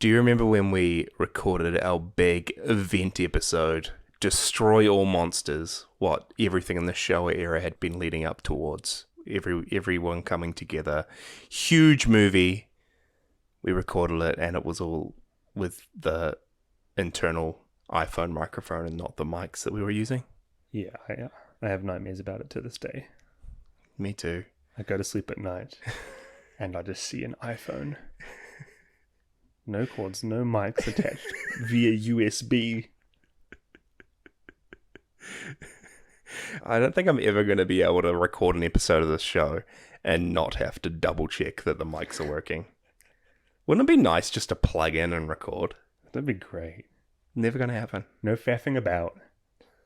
Do you remember when we recorded our big event episode, Destroy All Monsters, what everything in the Showa era had been leading up towards? Everyone coming together. Huge movie. We recorded it, and it was all with the internal iPhone microphone and not the mics that we were using. Yeah, I have nightmares about it to this day. Me too. I go to sleep at night, and I just see an iPhone. No cords, no mics attached via USB. I don't think I'm ever going to be able to record an episode of this show and not have to double check that the mics are working. Wouldn't it be nice just to plug in and record? That'd be great. Never going to happen. No faffing about.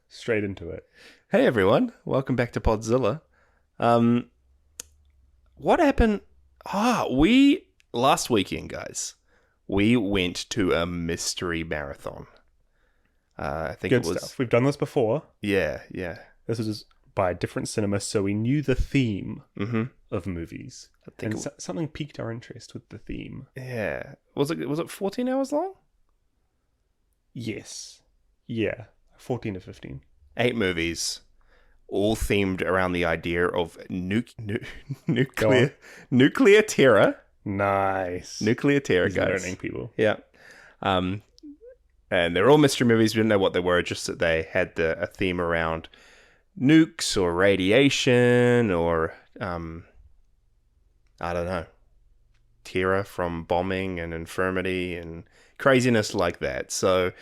Straight into it. Hey everyone, welcome back to Podzilla. What happened? Last weekend, guys, we went to a mystery marathon. I think Good it was stuff. We've done this before. Yeah. This was by a different cinema, so we knew the theme of movies. I think and something piqued our interest with the theme. Yeah. Was it 14 hours long? Yes. Yeah. 14 to 15. 8 movies, all themed around the idea of nuclear terror. Nice. Nuclear terror, He's guys. learning people. Yeah. And they're all mystery movies. We didn't know what they were, just that they had a theme around nukes or radiation or, I don't know, terror from bombing and infirmity and craziness like that. So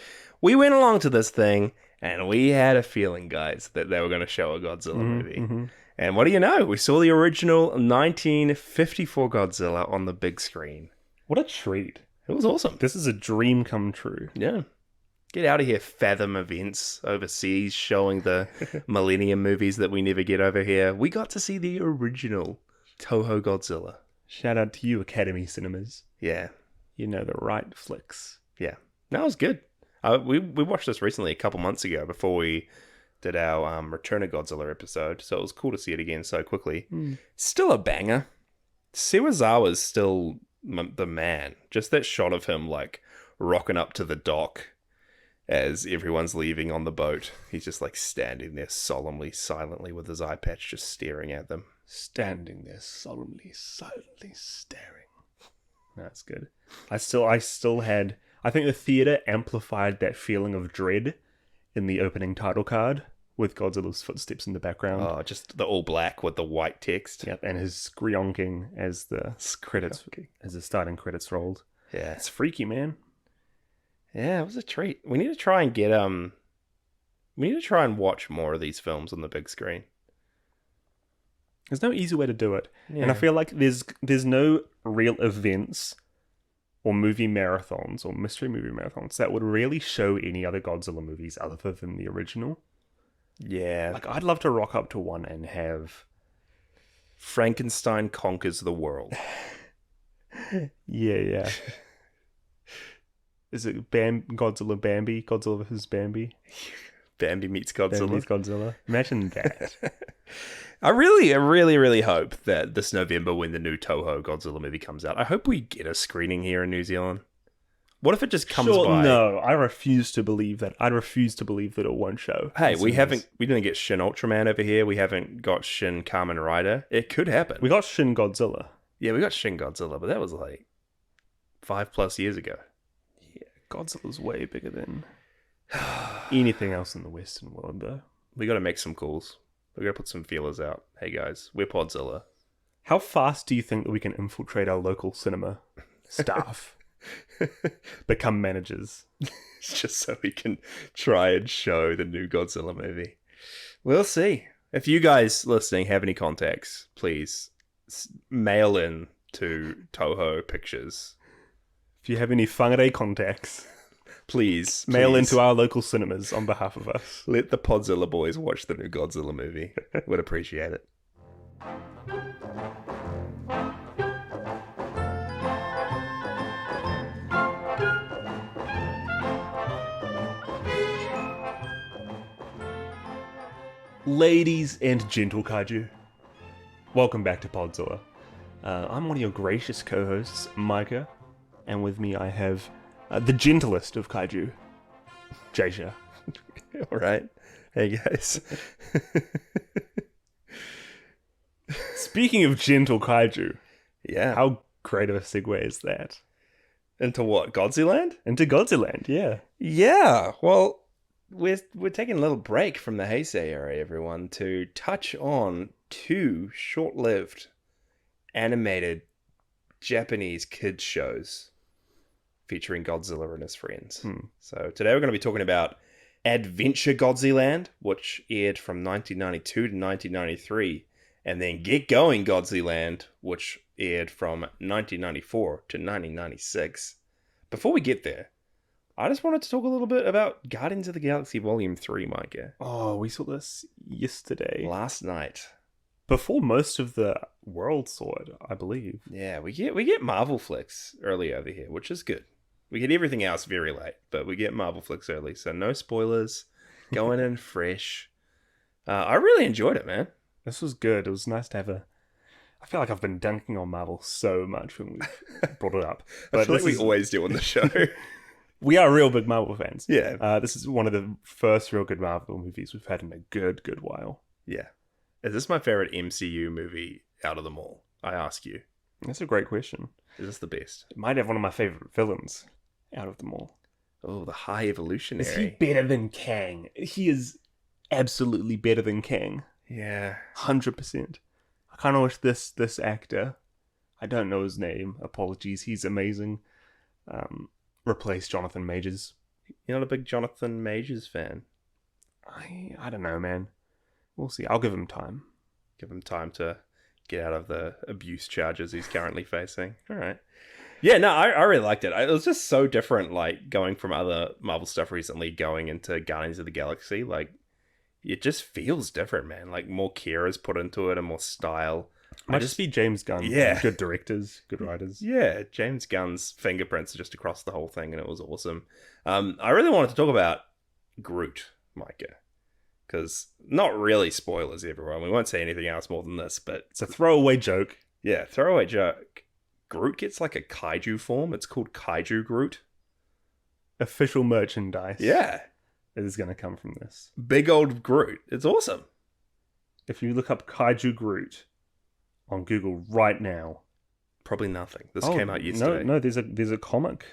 we went along to this thing and we had a feeling, guys, that they were going to show a Godzilla movie. Mm-hmm. And what do you know? We saw the original 1954 Godzilla on the big screen. What a treat. It was awesome. This is a dream come true. Yeah. Get out of here, Fathom events overseas showing the Millennium movies that we never get over here. We got to see the original Toho Godzilla. Shout out to you, Academy Cinemas. Yeah. You know the right flicks. Yeah. No, it was good. We watched this recently a couple months ago before we did our Return of Godzilla episode, so it was cool to see it again so quickly. Still a banger. Sewazawa's still the man. Just that shot of him like rocking up to the dock as everyone's leaving on the boat. He's just like standing there solemnly, silently with his eye patch just staring at them. Standing there solemnly, silently staring. That's good. I still had... I think the theater amplified that feeling of dread in the opening title card with Godzilla's footsteps in the background. Oh, just the all black with the white text. Yep, and his screonking as the credits, as the starting credits rolled. Yeah, it's freaky, man. Yeah, it was a treat. We need to try and get we need to try and watch more of these films on the big screen. There's no easy way to do it, and I feel like there's no real events or movie marathons or mystery movie marathons that would really show any other Godzilla movies other than the original. Yeah. Like, I'd love to rock up to one and have... Frankenstein Conquers the World. Yeah. Is it Godzilla Bambi? Godzilla vs. Bambi? Bambi meets Godzilla. Bambi meets Godzilla. Imagine that. I really hope that this November, when the new Toho Godzilla movie comes out, I hope we get a screening here in New Zealand. What if it just comes by? No, I refuse to believe that. I refuse to believe that it won't show. Hey, we didn't get Shin Ultraman over here. We haven't got Shin Kamen Rider. It could happen. We got Shin Godzilla. Yeah, we got Shin Godzilla, but that was like 5+ years ago. Yeah, Godzilla's way bigger than anything else in the Western world, though. We got to make some calls. We got to put some feelers out. Hey guys, we're Podzilla. How fast do you think that we can infiltrate our local cinema staff? Become managers. Just so we can try and show the new Godzilla movie. We'll see. If you guys listening have any contacts, please mail in to Toho Pictures. If you have any whangare contacts, please mail into our local cinemas on behalf of us. Let the Podzilla boys watch the new Godzilla movie. Would appreciate it. Ladies and gentle kaiju, welcome back to Podzilla. I'm one of your gracious co-hosts, Mykah, and with me I have The gentlest of kaiju, Jasher. All right. Hey, guys. Speaking of gentle kaiju, Yeah. how great of a segue is that? Into what? Godzilland? Into Godzilland, yeah. Yeah. Well, we're taking a little break from the Heisei era, everyone, to touch on 2 short-lived animated Japanese kids shows featuring Godzilla and his friends. So today we're going to be talking about Adventure Godzilland, which aired from 1992 to 1993, and then Get Going Godzilland, which aired from 1994 to 1996. Before we get there, I just wanted to talk a little bit about Guardians of the Galaxy Volume 3, Mykah. Oh, we saw this yesterday. Last night. Before most of the world saw it, I believe. Yeah, we get Marvel flicks early over here, which is good. We get everything else very late, but we get Marvel flicks early, so no spoilers. Going in fresh. I really enjoyed it, man. This was good. It was nice to have I feel like I've been dunking on Marvel so much when we brought it up. But I feel like we always do on the show. We are real big Marvel fans. Yeah. This is one of the first real good Marvel movies we've had in a good while. Yeah. Is this my favorite MCU movie out of them all? I ask you. That's a great question. Is this the best? It might have one of my favorite villains out of them all. Oh, the High Evolutionary. Is he better than Kang? He is absolutely better than Kang. Yeah. 100%. I kind of wish this actor, I don't know his name, apologies, he's amazing, replace Jonathan Majors. You're not a big Jonathan Majors fan? I don't know, man. We'll see. I'll give him time. Give him time to get out of the abuse charges he's currently facing. All right. Yeah, no, I really liked it. It was just so different, like, going from other Marvel stuff recently, going into Guardians of the Galaxy. Like, it just feels different, man. Like, more care is put into it and more style. Might just be James Gunn. Yeah. Good directors, good writers. Yeah, James Gunn's fingerprints are just across the whole thing, and it was awesome. I really wanted to talk about Groot, Mykah. Because, not really spoilers, everyone. We won't say anything else more than this, but... It's a throwaway joke. Yeah, throwaway joke. Groot gets like a kaiju form. It's called Kaiju Groot. Official merchandise. Yeah. Is going to come from this. Big old Groot. It's awesome. If you look up Kaiju Groot on Google right now... Probably nothing. This came out yesterday. No, there's a comic.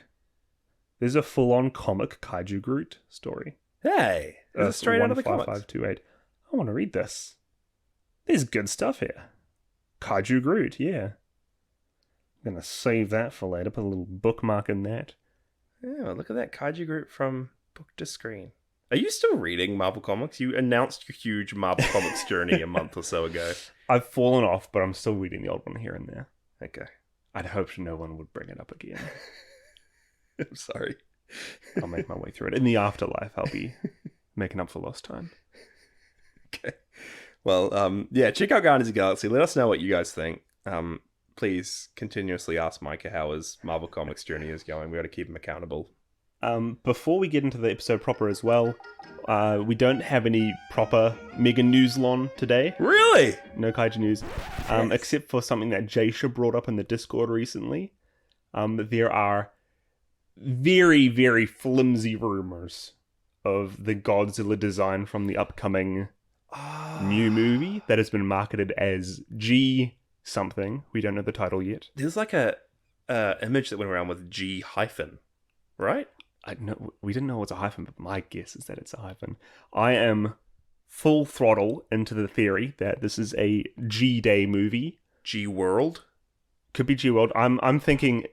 There's a full-on comic Kaiju Groot story. Hey, it's straight out of the comics. 15528. I want to read this. There's good stuff here. Kaiju Groot, yeah. I'm going to save that for later. Put a little bookmark in that. Yeah, well, look at that Kaiju Groot from book to screen. Are you still reading Marvel Comics? You announced your huge Marvel Comics journey a month or so ago. I've fallen off, but I'm still reading the old one here and there. Okay. I'd hoped no one would bring it up again. I'm sorry. I'll make my way through it. In the afterlife, I'll be making up for lost time. Okay. Well, yeah, check out Guardians of the Galaxy. Let us know what you guys think. Please continuously ask Mykah how his Marvel Comics journey is going. We got to keep him accountable. Before we get into the episode proper as well, we don't have any proper mega newslon today. Really? No kaiju news. Yes. Except for something that Jasher brought up in the Discord recently. There are very, very flimsy rumors of the Godzilla design from the upcoming new movie that has been marketed as G something. We don't know the title yet. There's like a image that went around with G hyphen, right? We didn't know it was a hyphen, but my guess is that it's a hyphen. I am full throttle into the theory that this is a G-Day movie. G-World? Could be G-World. I'm thinking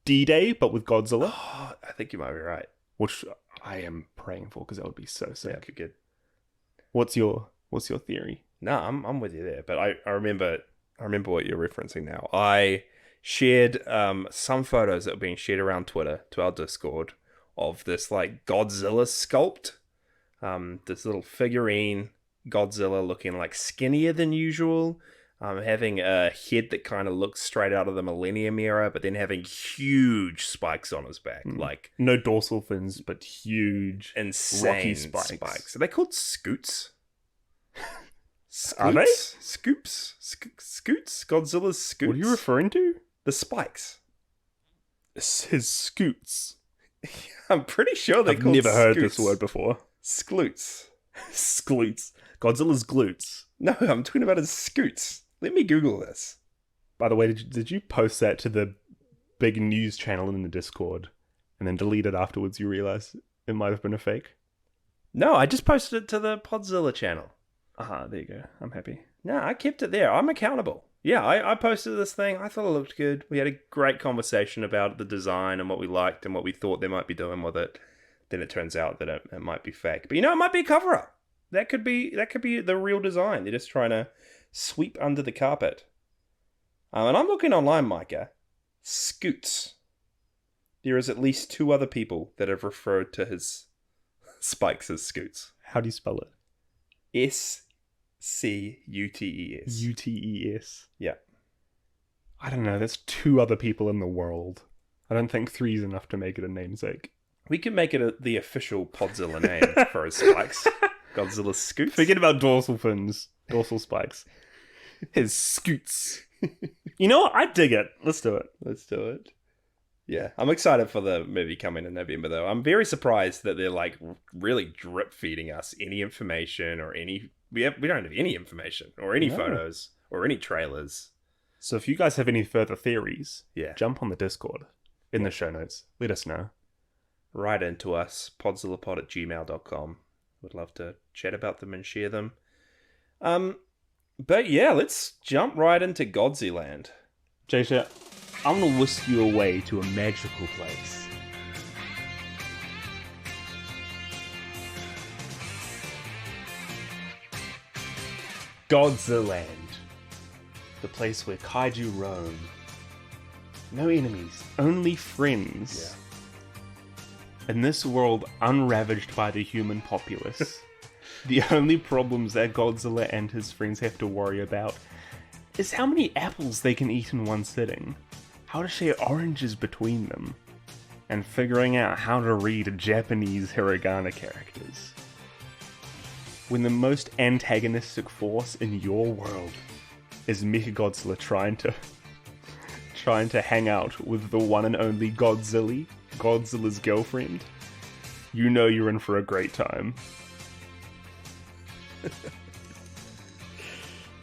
D-Day, but with Godzilla. Oh, I think you might be right. Which I am praying for, because that would be so sick. Yeah, that'd be good. What's your theory? No, I'm with you there, but I remember what you're referencing now. I shared some photos that were being shared around Twitter to our Discord of this like Godzilla sculpt. This little figurine Godzilla looking like skinnier than usual, having a head that kind of looks straight out of the Millennium era, but then having huge spikes on his back. Like no dorsal fins, but huge, insane rocky spikes. Are they called scoots? Are they? Scoops? Scoots? Godzilla's scoots? What are you referring to? The spikes. His scoots. I'm pretty sure they're I've called never heard scoots. this word before. Skloots. Skloots. Godzilla's glutes. No, I'm talking about his scoots. Let me Google this. By the way, did you post that to the big news channel in the Discord and then delete it afterwards? You realize it might have been a fake? No, I just posted it to the Podzilla channel. There you go. I'm happy. No, I kept it there. I'm accountable. Yeah, I posted this thing. I thought it looked good. We had a great conversation about the design and what we liked and what we thought they might be doing with it. Then it turns out that it might be fake. But it might be a cover-up. That could be the real design. They're just trying to sweep under the carpet. And I'm looking online, Mykah. Scoots. There is at least 2 other people that have referred to his spikes as scoots. How do you spell it? Scutes. Utes. Yeah. I don't know. There's 2 other people in the world. I don't think 3 is enough to make it a namesake. We could make it the official Podzilla name for his spikes. Godzilla scoots. Forget about dorsal fins. Dorsal spikes. His scoots. You know what? I dig it. Let's do it. Let's do it. Yeah, I'm excited for the movie coming in November, though. I'm very surprised that they're like really drip feeding us any information or any. We don't have any information or any photos or any trailers. So if you guys have any further theories, Yeah, jump on the Discord in the show notes. Let us know. Write into us, podzillapod@gmail.com. Would love to chat about them and share them. But yeah, let's jump right into Godzilland. Jasher, I'm going to whisk you away to a magical place. Godzilland. The place where kaiju roam. No enemies, only friends. Yeah. In this world unravaged by the human populace, the only problems that Godzilla and his friends have to worry about is how many apples they can eat in one sitting, how to share oranges between them, and figuring out how to read Japanese hiragana characters. When the most antagonistic force in your world is Mechagodzilla trying to hang out with the one and only Godzilla, Godzilla's girlfriend, you know you're in for a great time.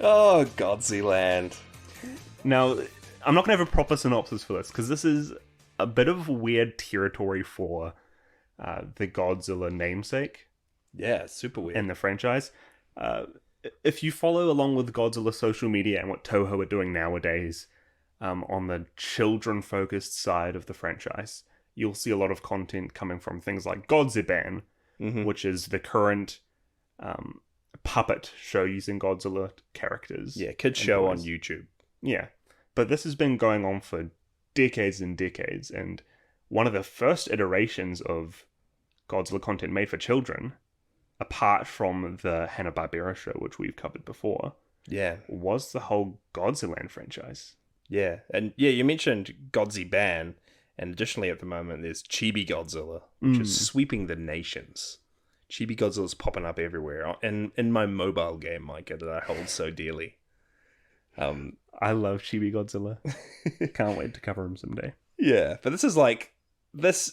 Oh, Godzilland. Now, I'm not going to have a proper synopsis for this, because this is a bit of weird territory for the Godzilla namesake. Yeah, super weird. In the franchise. If you follow along with Godzilla social media and what Toho are doing nowadays, on the children-focused side of the franchise, you'll see a lot of content coming from things like Godzilla, which is the current puppet show using Godzilla characters. Yeah, kids show on YouTube. Yeah, but this has been going on for decades and decades, and one of the first iterations of Godzilla content made for children, apart from the Hanna-Barbera show, which we've covered before, was the whole Godzilland franchise. Yeah, and yeah, you mentioned Godzilla, and additionally at the moment there's Chibi Godzilla, which is sweeping the nations. Chibi Godzilla's popping up everywhere, in my mobile game, Mykah, that I hold so dearly. I love Chibi Godzilla. Can't wait to cover him someday. Yeah, but this is like, this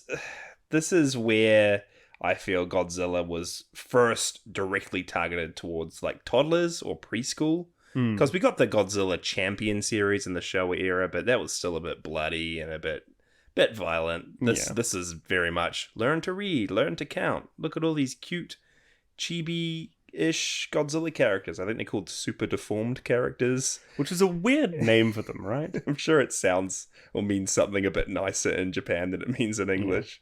is where I feel Godzilla was first directly targeted towards like toddlers or preschool. Because we got the Godzilla Champion series in the Showa era, but that was still a bit bloody and a bit violent. This is very much learn to read, learn to count. Look at all these cute chibi-ish Godzilla characters. I think they're called super deformed characters. Which is a weird name for them, right? I'm sure it sounds or means something a bit nicer in Japan than it means in English.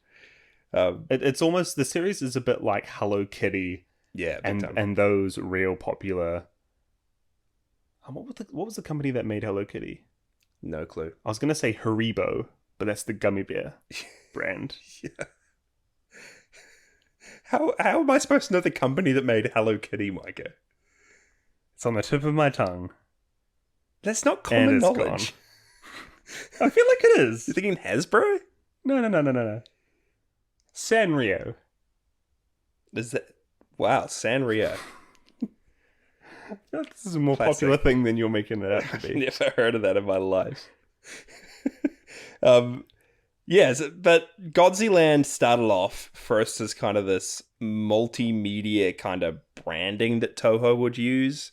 It's almost, the series is a bit like Hello Kitty. Yeah, and those real popular... What was the company that made Hello Kitty? No clue. I was going to say Haribo, but that's the gummy bear brand. Yeah. How am I supposed to know the company that made Hello Kitty, Mykah? It's on the tip of my tongue. That's not common knowledge. I feel like it is. You thinking Hasbro? No. Sanrio. Is that... Wow, Sanrio. This is a more popular thing than you're making it out to be. I've never heard of that in my life. Yes, but Godzilland started off first as kind of this multimedia kind of branding that Toho would use.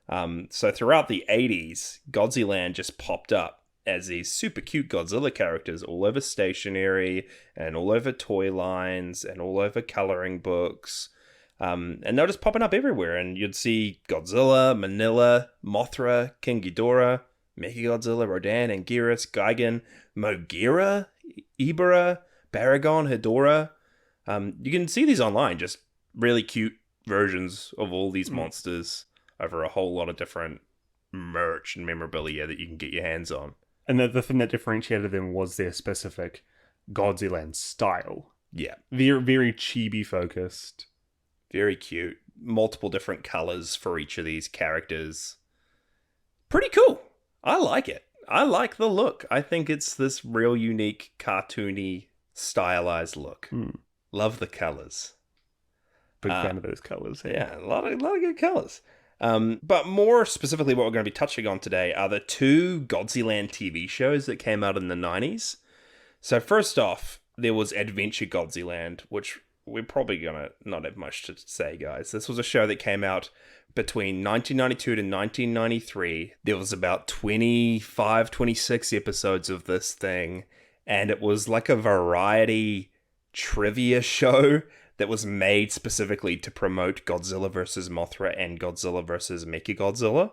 So throughout the 80s, Godzilland just popped up as these super cute Godzilla characters all over stationery and all over toy lines and all over coloring books. And they're just popping up everywhere. And you'd see Godzilla, MAILnilla, Mothra, King Ghidorah, Mechagodzilla, Rodan, Anguirus, Gigan, Mogira, Ibera, Baragon, Hedorah. You can see these online, just really cute versions of all these monsters over a whole lot of different merch and memorabilia that you can get your hands on. And the thing that differentiated them was their specific Godzilland style. Yeah. Very, very chibi focused. Very cute. Multiple different colors for each of these characters. Pretty cool. I like it. I like the look. I think it's this real unique, cartoony, stylized look. Love the colors. Big fan of those colors. Yeah, a lot of good colors. But more specifically, what we're going to be touching on today are the two Godzilland TV shows that came out in the 90s. So first off, there was Adventure Godzilland, which we're probably going to not have much to say, guys. This was a show that came out between 1992 to 1993. There was about 25, 26 episodes of this thing, and it was like a variety trivia show that was made specifically to promote Godzilla vs. Mothra and Godzilla vs. Mechagodzilla.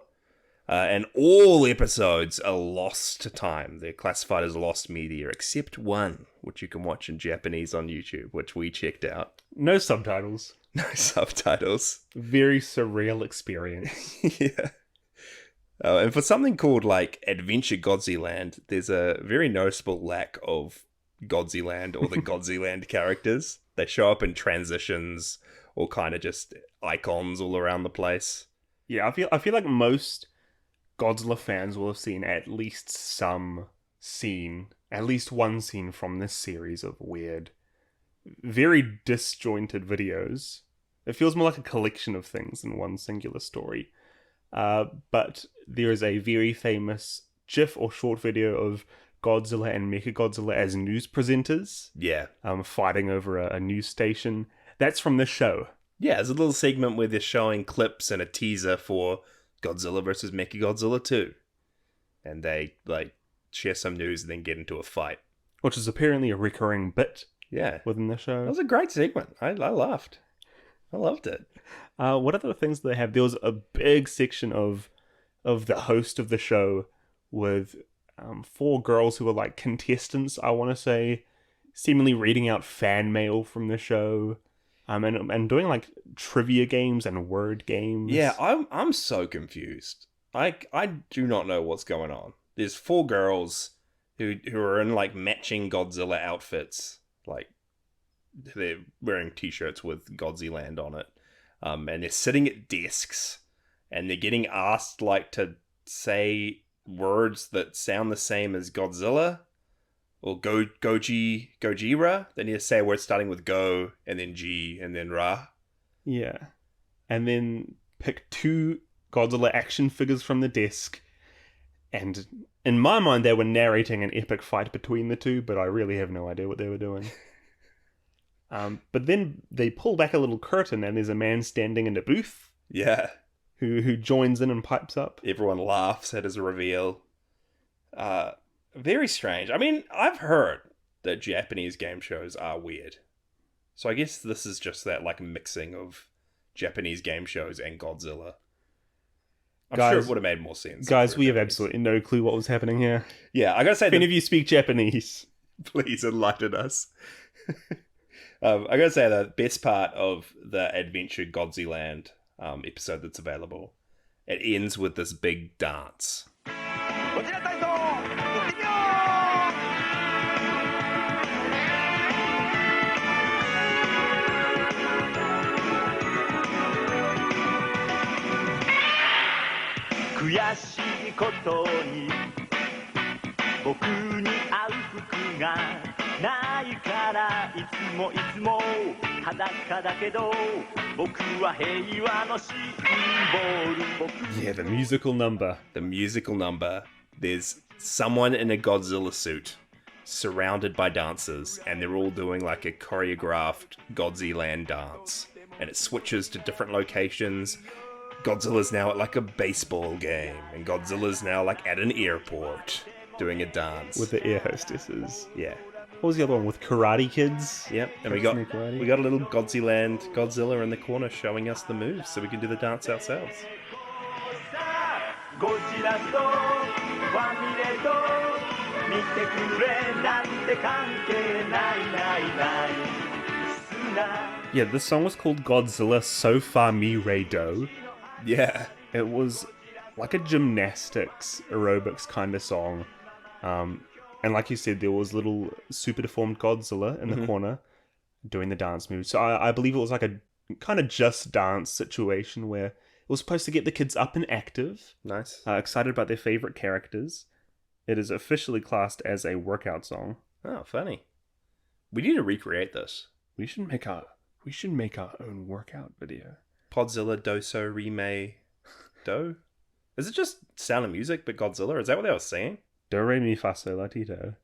And all episodes are lost to time. They're classified as lost media, except one, which you can watch in Japanese on YouTube, which we checked out. No subtitles. No subtitles. Very surreal experience. Yeah. And for something called, like, Adventure Godzilland, there's a very noticeable lack of Godzilland or the Godzilland characters. They show up in transitions or kind of just icons all around the place. Yeah, I feel like most Godzilla fans will have seen at least some scene, at least one scene from this series of weird, very disjointed videos. It feels more like a collection of things in one singular story. But there is a very famous GIF or short video of Godzilla and Mechagodzilla as news presenters. Yeah. Fighting over a news station. That's from this show. Yeah, there's a little segment where they're showing clips and a teaser for Godzilla vs. Mechagodzilla 2. And they, like, share some news and then get into a fight. Which is apparently a recurring bit within the show. That was a great segment. I laughed. I loved it. What other things do they have? There was a big section of the host of the show with 4 girls who were like contestants, I want to say, seemingly reading out fan mail from the show. And doing like trivia games and word games. Yeah, I'm so confused. I do not know what's going on. There's 4 girls who are in like matching Godzilla outfits, like they're wearing t-shirts with Godzilland on it, and they're sitting at desks, and they're getting asked like to say words that sound the same as Godzilla. Or Gojira. They need to say a word starting with Go, and then G, and then Ra. Yeah. And then pick 2 Godzilla action figures from the desk. And in my mind, they were narrating an epic fight between the two, but I really have no idea what they were doing. But then they pull back a little curtain, and there's a man standing in a booth. Yeah. Who joins in and pipes up. Everyone laughs at his reveal. Very strange. I mean, I've heard that Japanese game shows are weird. So I guess this is just that, like, mixing of Japanese game shows and Godzilla. I'm sure it would have made more sense. Guys, we have absolutely no clue what was happening here. Yeah, I gotta say... If any of you speak Japanese, please enlighten us. I gotta say, the best part of the Adventure Godzilland episode that's available, it ends with this big dance. Yeah, the musical number. The musical number. There's someone in a Godzilla suit surrounded by dancers, and they're all doing like a choreographed Godzilland dance. And it switches to different locations. Godzilla's now at like a baseball game, and Godzilla's now like at an airport doing a dance. With the air hostesses. Yeah. What was the other one? With Karate Kids? Yep, and we got a little Godzilla in the corner showing us the moves so we can do the dance ourselves. Yeah, this song was called Godzilla So Far Mi Re Do. Yeah. It was like a gymnastics, aerobics kind of song. And like you said, there was little super deformed Godzilla in the corner doing the dance moves. So I believe it was like a kind of Just Dance situation where it was supposed to get the kids up and active. Nice. Excited about their favorite characters. It is officially classed as a workout song. Oh, funny. We need to recreate this. We should make our own workout video. Podzilla Doso Rime Do? Is it just Sound of Music but Godzilla? Is that what they were saying? Do re mi fa sol la ti do.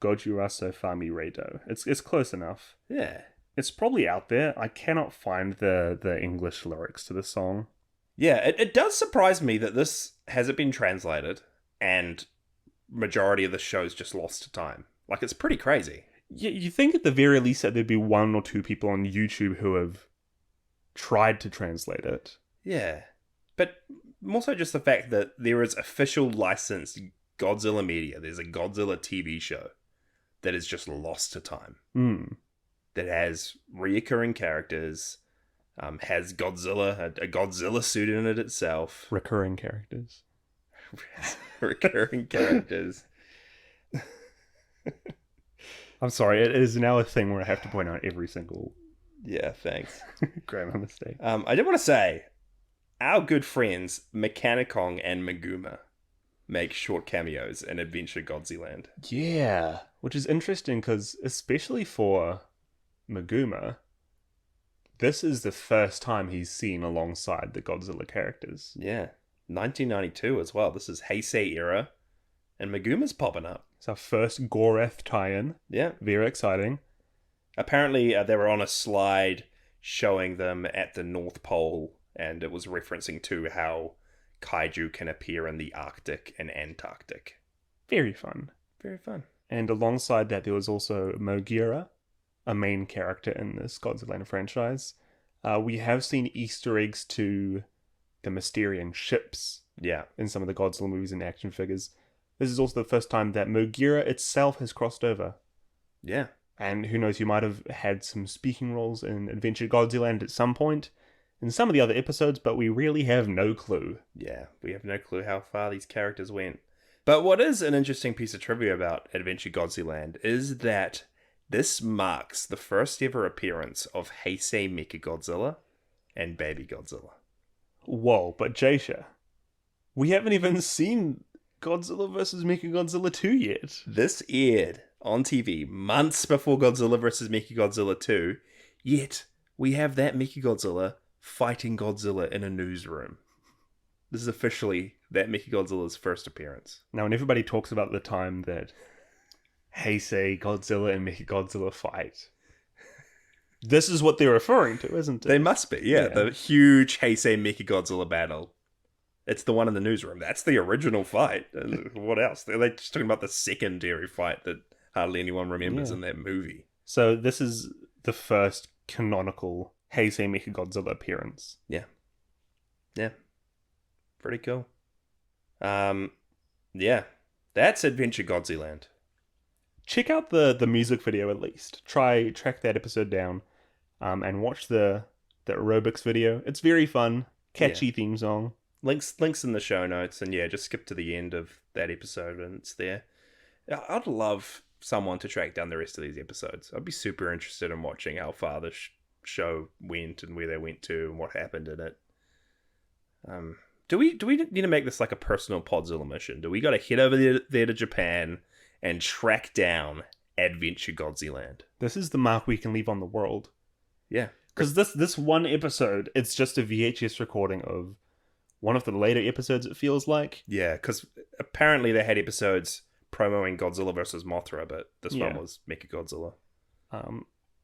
Goju so fa mi re do. It's close enough. Yeah. It's probably out there. I cannot find the English lyrics to the song. Yeah, it does surprise me that this hasn't been translated and majority of the show's just lost to time. Like, it's pretty crazy. Yeah, you think at the very least that there'd be one or two people on YouTube who have tried to translate it. Yeah. But more so just the fact that there is official licensed Godzilla media. There's a Godzilla TV show that is just lost to time. That has reoccurring characters, has Godzilla, a Godzilla suit in it itself. Recurring characters. Recurring characters. I'm sorry, it is now a thing where I have to point out every single Yeah, thanks. grammar mistake. I did want to say, our good friends Mechanicong and Meguma make short cameos in Adventure Godzilland. Yeah, which is interesting because especially for Meguma, this is the first time he's seen alongside the Godzilla characters. Yeah, 1992 as well. This is Heisei era, and Meguma's popping up. It's our first Goreth tie-in. Yeah. Very exciting. Apparently, they were on a slide showing them at the North Pole, and it was referencing to how kaiju can appear in the Arctic and Antarctic. Very fun. Very fun. And alongside that, there was also Mogira, a main character in this Godzilla franchise. We have seen Easter eggs to the Mysterian ships in some of the Godzilla movies and action figures. This is also the first time that Mogira itself has crossed over. Yeah. And who knows, you might have had some speaking roles in Adventure Godzilland at some point in some of the other episodes, but we really have no clue. Yeah, we have no clue how far these characters went. But what is an interesting piece of trivia about Adventure Godzilland is that this marks the first ever appearance of Heisei Mechagodzilla and Baby Godzilla. Whoa, but Jasher, we haven't even seen Godzilla vs. Mechagodzilla 2 yet. This aired on TV months before Godzilla vs. Mechagodzilla 2, yet we have that Mechagodzilla fighting Godzilla in a newsroom. This is officially that Mechagodzilla's first appearance. Now, when everybody talks about the time that Heisei, Godzilla, and Mechagodzilla fight, this is what they're referring to, isn't it? They must be, yeah. The huge Heisei Mechagodzilla battle. It's the one in the newsroom. That's the original fight. What else? They're just talking about the secondary fight that hardly anyone remembers in that movie. So this is the first canonical Heisei Mechagodzilla appearance. Yeah. Yeah. Pretty cool. Yeah. That's Adventure Godzilland. Check out the music video at least. Track that episode down and watch the aerobics video. It's very fun. Catchy theme song. Links in the show notes, and just skip to the end of that episode and it's there. I'd love someone to track down the rest of these episodes. I'd be super interested in watching how far the show went and where they went to and what happened in it. Do we need to make this like a personal Podzilla mission? Do we got to head over there to Japan and track down Adventure Godzilland? This is the mark we can leave on the world. Yeah. Because this one episode, it's just a VHS recording of one of the later episodes, it feels like. Yeah, because apparently they had episodes promoing Godzilla versus Mothra, but this Yeah. one was Mechagodzilla.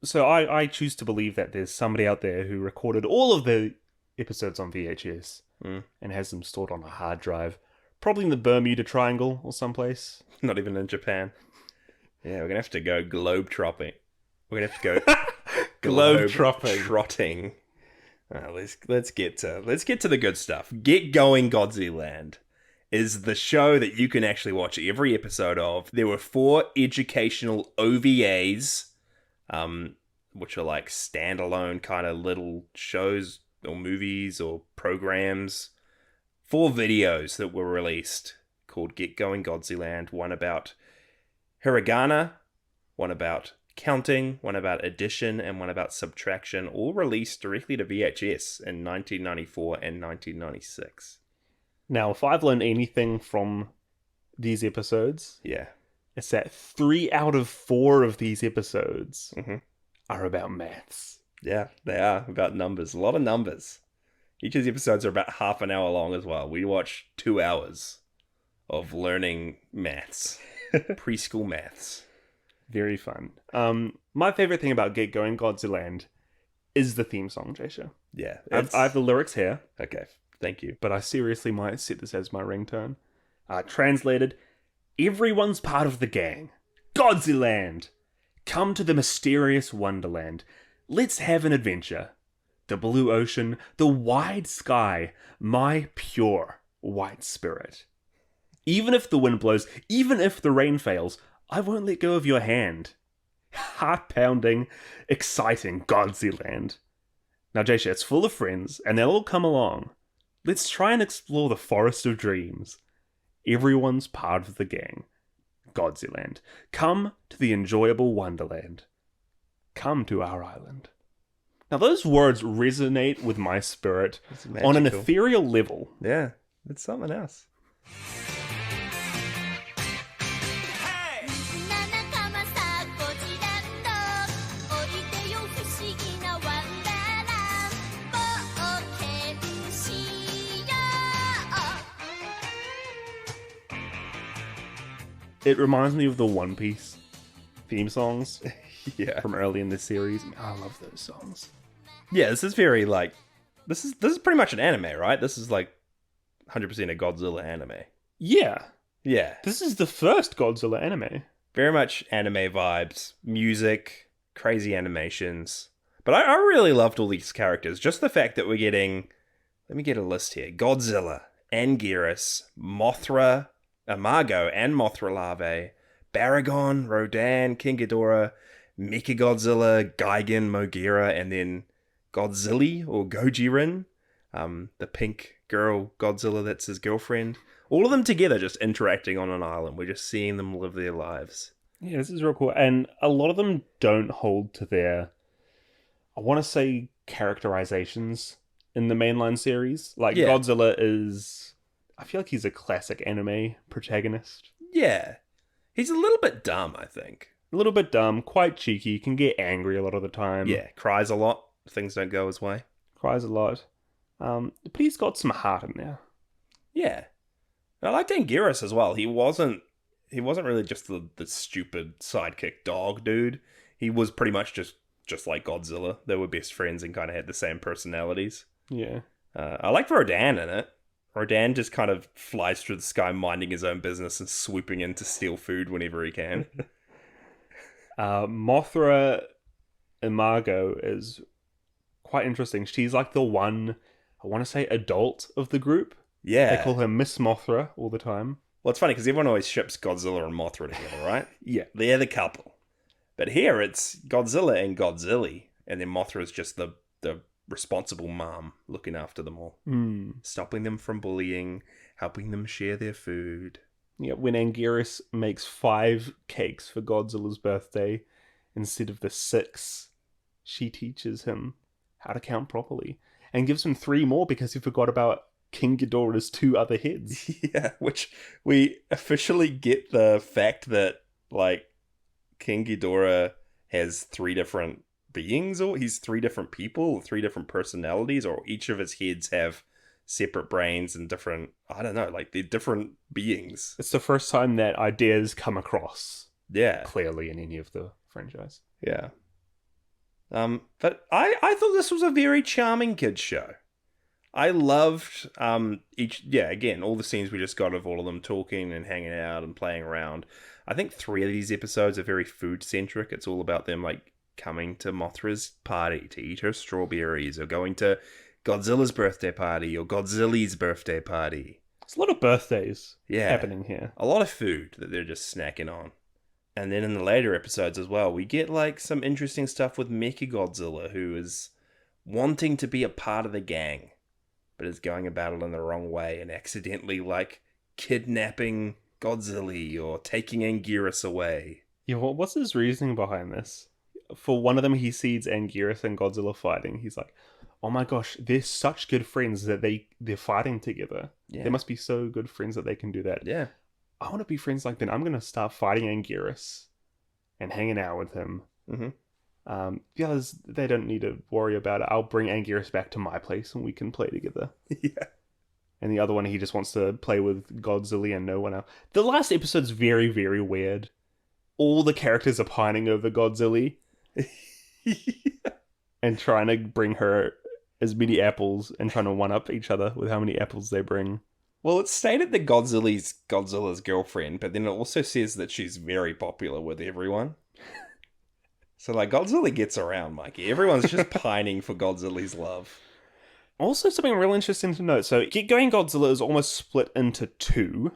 So I choose to believe that there's somebody out there who recorded all of the episodes on VHS Mm. and has them stored on a hard drive, probably in the Bermuda Triangle or someplace. Not even in Japan. Yeah, we're gonna have to go globe-trotting. We're gonna have to go Globe-trotting. trotting. Let's get to the good stuff. Get Going Godzilland is the show that you can actually watch every episode of. There were 4 educational OVAs, which are like standalone kind of little shows or movies or programs. 4 videos that were released called Get Going Godzilland. One about hiragana, one about counting, one about addition, and one about subtraction, all released directly to VHS in 1994 and 1996. Now, if I've learned anything from these episodes, Yeah. it's that 3 out of 4 of these episodes Mhm. are about maths. Yeah, they are about numbers. A lot of numbers. Each of the episodes are about half an hour long as well. We watch 2 hours of learning maths. Preschool maths. Very fun. My favorite thing about Get Going Godzilland is the theme song, Jasher. Yeah. I have the lyrics here, Okay, thank you. but I seriously might set this as my ringtone. Translated, everyone's part of the gang. Godzilland! Come to the mysterious wonderland. Let's have an adventure. The blue ocean, the wide sky, my pure white spirit. Even if the wind blows, even if the rain fails, I won't let go of your hand. Heart-pounding, exciting Godzilland. Now, Jasher, it's full of friends, and they'll all come along. Let's try and explore the forest of dreams. Everyone's part of the gang. Godzilland. Come to the enjoyable wonderland. Come to our island. Now, those words resonate with my spirit It's on an magical. ethereal level. Yeah, it's something else. It reminds me of the One Piece theme songs Yeah. from early in the series. I love those songs. Yeah, this is very like this is pretty much an anime, right? This is like 100% a Godzilla anime. Yeah, Yeah. this is the first Godzilla anime. Very much anime vibes, music, crazy animations. But I really loved all these characters. Just the fact that we're getting, let me get a list here. Godzilla, Anguirus, Mothra, Imago and Mothra larvae, Baragon, Rodan, King Ghidorah, Mechagodzilla, Gigan, Mogira, and then Godzilla or Gojirin, the pink girl Godzilla that's his girlfriend. All of them together just interacting on an island. We're just seeing them live their lives. Yeah, this is real cool. And a lot of them don't hold to their, I want to say, characterizations in the mainline series. Like, Yeah. Godzilla is, I feel like he's a classic anime protagonist. Yeah. He's a little bit dumb, I think. A little bit dumb, quite cheeky, can get angry a lot of the time. Yeah, cries a lot. Things don't go his way. Cries a lot. But he's got some heart in there. Yeah. And I liked Anguirus as well. He wasn't really just the stupid sidekick dog dude. He was pretty much just like Godzilla. They were best friends and kind of had the same personalities. Yeah. I liked Rodan in it. Rodan just kind of flies through the sky minding his own business and swooping in to steal food whenever he can. Mothra Imago is quite interesting. She's like the one, I want to say, adult of the group. Yeah. They call her Miss Mothra all the time. Well, it's funny because everyone always ships Godzilla and Mothra together, right? Yeah. They're the couple. But here it's Godzilla and Godzilla, and then Mothra is just the responsible mom looking after them all. Stopping them from bullying, helping them share their food. Yeah, when Anguirus makes 5 cakes for Godzilla's birthday instead of the 6, she teaches him how to count properly and gives him 3 more because he forgot about King Ghidorah's 2 other heads. Yeah, which we officially get the fact that, like, King Ghidorah has 3 different beings, or he's 3 different people, 3 different personalities, or each of his heads have separate brains and different, I don't know, like they're different beings. It's the first time that ideas come across Yeah. clearly in any of the franchise. Yeah. But I thought this was a very charming kids show. I loved again, all the scenes we just got of all of them talking and hanging out and playing around. I think 3 of these episodes are very food centric. It's all about them like coming to Mothra's party to eat her strawberries, or going to Godzilla's birthday party, or Godzilla's birthday party. There's a lot of birthdays Yeah. happening here. A lot of food that they're just snacking on. And then in the later episodes as well, we get like some interesting stuff with Mykah Godzilla, who is wanting to be a part of the gang, but is going about it in the wrong way and accidentally like kidnapping Godzilla or taking Anguirus away. Yeah, what's his reasoning behind this? For one of them, he sees Anguirus and Godzilla fighting. He's like, oh my gosh, they're such good friends that they're fighting together. Yeah. They must be so good friends that they can do that. Yeah. I want to be friends like that. I'm going to start fighting Anguirus and hanging out with him. Mm-hmm. The others, they don't need to worry about it. I'll bring Anguirus back to my place and we can play together. Yeah. And the other one, he just wants to play with Godzilla and no one else. The last episode's very, very weird. All the characters are pining over Godzilla and trying to bring her as many apples and trying to one-up each other with how many apples they bring. Well, it's stated that Godzilla's girlfriend, but then it also says that she's very popular with everyone. So, like, Godzilla gets around, Mikey. Everyone's just pining for Godzilla's love. Also, something real interesting to note. So, Get Going Godzilla is almost split into 2.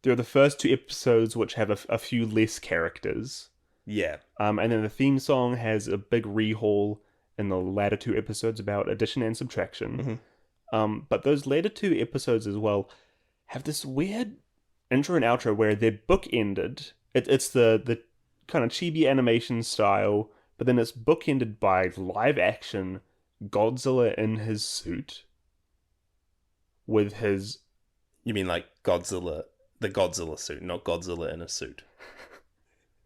There are the first 2 episodes which have a few less characters. Yeah. And then the theme song has a big rehaul in the latter 2 episodes about addition and subtraction. Mm-hmm. But those later 2 episodes as well have this weird intro and outro where they're bookended. It's the kind of chibi animation style, but then it's bookended by live action Godzilla in his suit with his... You mean like Godzilla, the Godzilla suit, not Godzilla in a suit?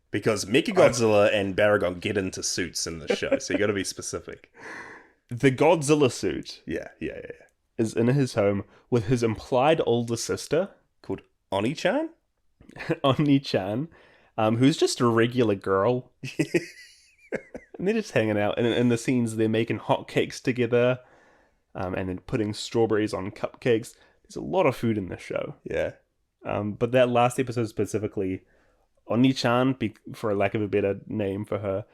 Because Mykah Godzilla and Baragon get into suits in the show, so you got to be specific. The Godzilla suit Yeah. is in his home with his implied older sister Called Onee-chan? Onee-chan, who's just a regular girl. And they're just hanging out. And in the scenes, they're making hotcakes together and then putting strawberries on cupcakes. There's a lot of food in this show. Yeah. But that last episode specifically, Onee-chan, for lack of a better name for her,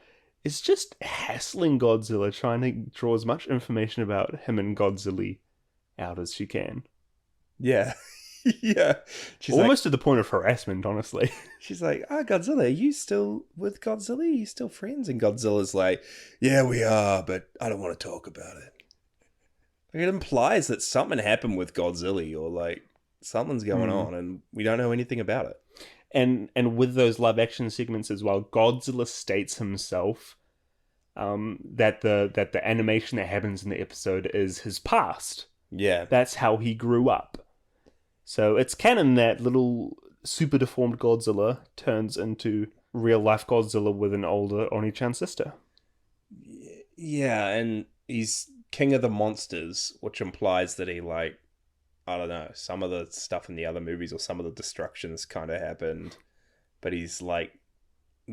is just hassling Godzilla, trying to draw as much information about him and Godzilla out as she can. Yeah. Yeah. She's Almost to the point of harassment, honestly. She's like, Godzilla, are you still with Godzilla? Are you still friends? And Godzilla's like, yeah, we are, but I don't want to talk about it. It implies that something happened with Godzilla, or like something's going on and we don't know anything about it. And with those live action segments as well, Godzilla states himself that the animation that happens in the episode is his past. Yeah. That's how he grew up. So it's canon that little super deformed Godzilla turns into real life Godzilla with an older Onee-chan sister. Yeah, and he's king of the monsters, which implies that he, like, I don't know, some of the stuff in the other movies or some of the destructions kind of happened, but he's, like,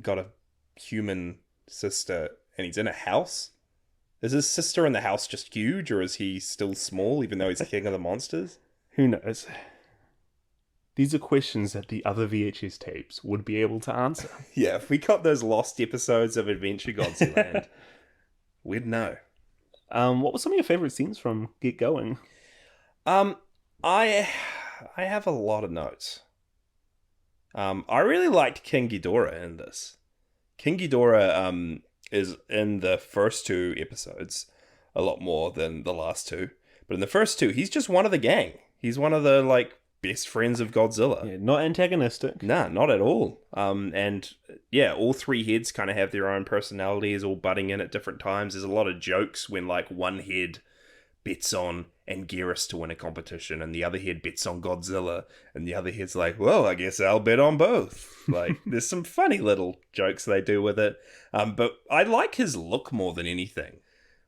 got a human sister and he's in a house. Is his sister in the house just huge, or is he still small even though he's king of the monsters? Who knows? These are questions that the other VHS tapes would be able to answer. Yeah, if we got those lost episodes of Adventure Godzilland, we'd know. What were some of your favorite scenes from Get Going? I have a lot of notes. I really liked King Ghidorah in this. King Ghidorah is in the first 2 episodes a lot more than the last 2. But in the first 2, he's just one of the gang. He's one of the, like, best friends of Godzilla. Yeah, not antagonistic. Nah, not at all. And yeah, all 3 heads kind of have their own personalities, all butting in at different times. There's a lot of jokes when, like, one head bets on Anguirus to win a competition and the other head bets on Godzilla and the other head's like, well, I guess I'll bet on both. Like, there's some funny little jokes they do with it. But I like his look more than anything.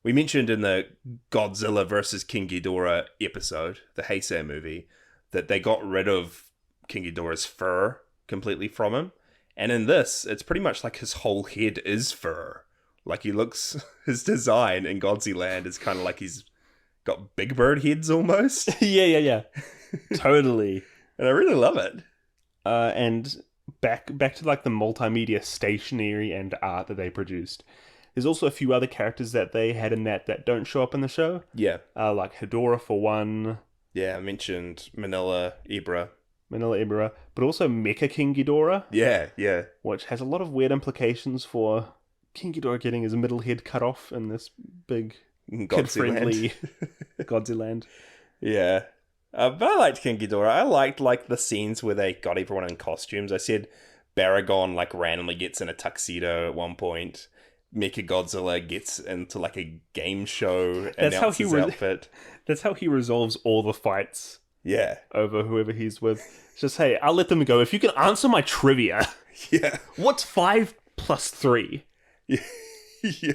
We mentioned in the Godzilla versus King Ghidorah episode, the Heisei movie, that they got rid of King Ghidorah's fur completely from him. And in this, it's pretty much like his whole head is fur. Like he looks, his design in Godzilland is kind of like he's got Big Bird heads almost. Yeah. Totally. And I really love it. And back to like the multimedia stationery and art that they produced. There's also a few other characters that they had in that don't show up in the show. Yeah. Like Hedorah for one. Yeah, I mentioned MAILnilla, MAILnilla, but also Mykah King Ghidorah. Yeah. Which has a lot of weird implications for King Ghidorah getting his middle head cut off in this big kid-friendly Godzilland. Yeah. But I liked King Ghidorah. I liked like the scenes where they got everyone in costumes. I said Baragon like randomly gets in a tuxedo at one point. Mechagodzilla gets into like a game show outfit. That's how he resolves all the fights. Yeah. Over whoever he's with. It's just, hey, I'll let them go. If you can answer my trivia. Yeah. What's 5 plus 3? Yeah.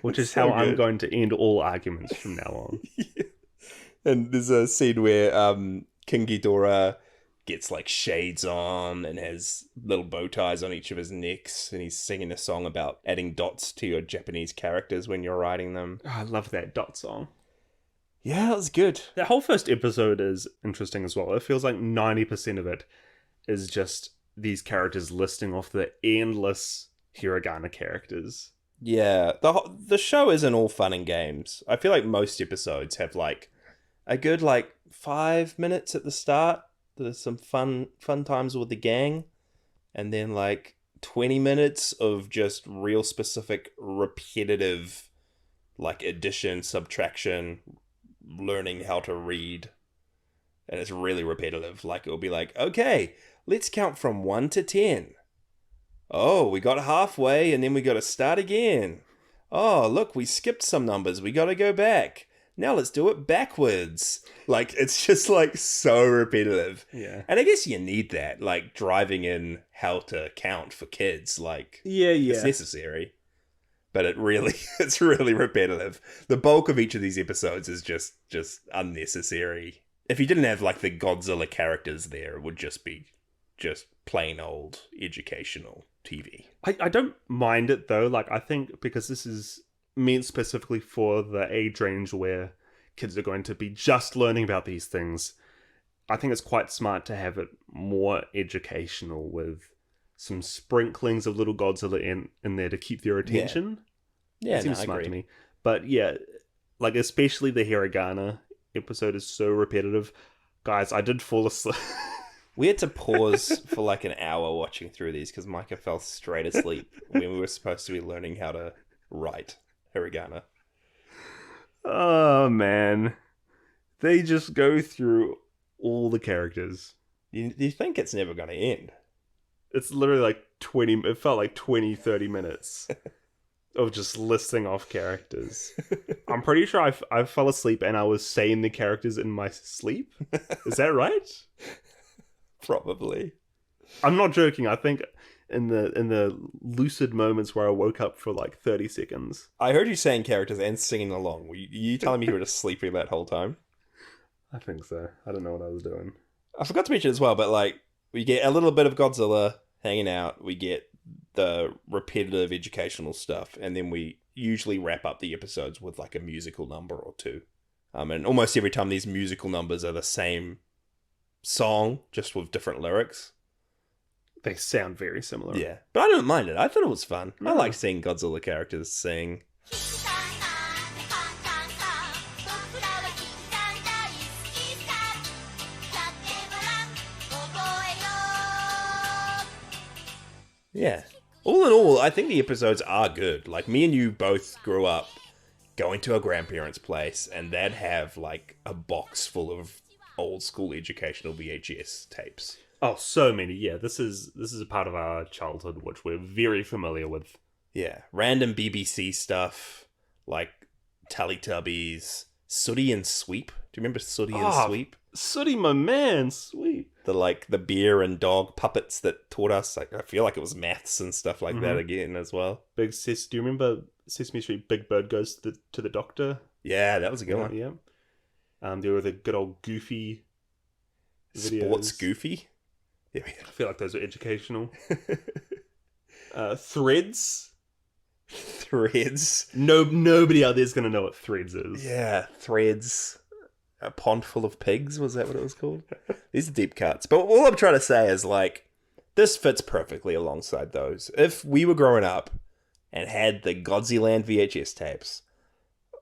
Which is how I'm going to end all arguments from now on. Yeah. And there's a scene where King Ghidorah gets like shades on and has little bow ties on each of his necks, and he's singing a song about adding dots to your Japanese characters when you're writing them. Oh, I love that dot song. Yeah, that was good. That whole first episode is interesting as well. It feels like 90% of it is just these characters listing off the endless hiragana characters. Yeah, the show isn't all fun and games. I feel like most episodes have like a good like 5 minutes at the start. There's some fun times with the gang, and then like 20 minutes of just real specific repetitive like addition, subtraction, learning how to read. And it's really repetitive. Like it'll be like, okay, let's count from 1 to 10. Oh, we got halfway and then we got to start again. Oh, look, we skipped some numbers. We got to go back. Now let's do it backwards. Like, it's just like so repetitive. Yeah. And I guess you need that, like driving in how to count for kids. Like, yeah. It's necessary. But it's really repetitive. The bulk of each of these episodes is just unnecessary. If you didn't have like the Godzilla characters there, it would just be just plain old educational TV. I don't mind it though. Like, I think because this is meant specifically for the age range where kids are going to be just learning about these things, I think it's quite smart to have it more educational with some sprinklings of little Godzilla in there to keep their attention. Yeah, it seems smart to me. But yeah, like especially the hiragana episode is so repetitive. Guys, I did fall asleep. We had to pause for like an hour watching through these because Mykah fell straight asleep when we were supposed to be learning how to write hiragana. Oh man, they just go through all the characters. You think it's never going to end? It's literally like 20, it felt like 20-30 minutes of just listing off characters. I'm pretty sure I fell asleep and I was saying the characters in my sleep. Is that right? Probably. I'm not joking. I think in the lucid moments where I woke up for like 30 seconds. I heard you saying characters and singing along. Were you telling me you were just sleeping that whole time? I think so. I don't know what I was doing. I forgot to mention as well, but like we get a little bit of Godzilla hanging out. We get the repetitive educational stuff, and then we usually wrap up the episodes with like a musical number or two. And almost every time these musical numbers are the same song, just with different lyrics. They sound very similar. Yeah, but I don't mind it. I thought it was fun. I like seeing Godzilla characters sing. Yeah. All in all, I think the episodes are good. Like, me and you both grew up going to our grandparents' place, and they'd have, like, a box full of old school educational VHS tapes. Oh, so many. Yeah, this is a part of our childhood, which we're very familiar with. Yeah. Random BBC stuff, like Teletubbies, Sooty and Sweep. Do you remember Sooty and Oh, Sweep? Sooty, my man, sweet. The bear and dog puppets that taught us, like, I feel like it was maths and stuff like that Mhm. again as well. Do you remember Sesame Street? Big Bird goes to the doctor. Yeah, that was a good one. Yeah. There were the good old Goofy Sports videos. Goofy. Yeah, I feel like those are educational. Threads. Threads. Nobody out there's gonna know what Threads is. Yeah, Threads. A pond full of pigs, was that what it was called? These are deep cuts. But all I'm trying to say is, like, this fits perfectly alongside those. If we were growing up and had the Godzilland VHS tapes,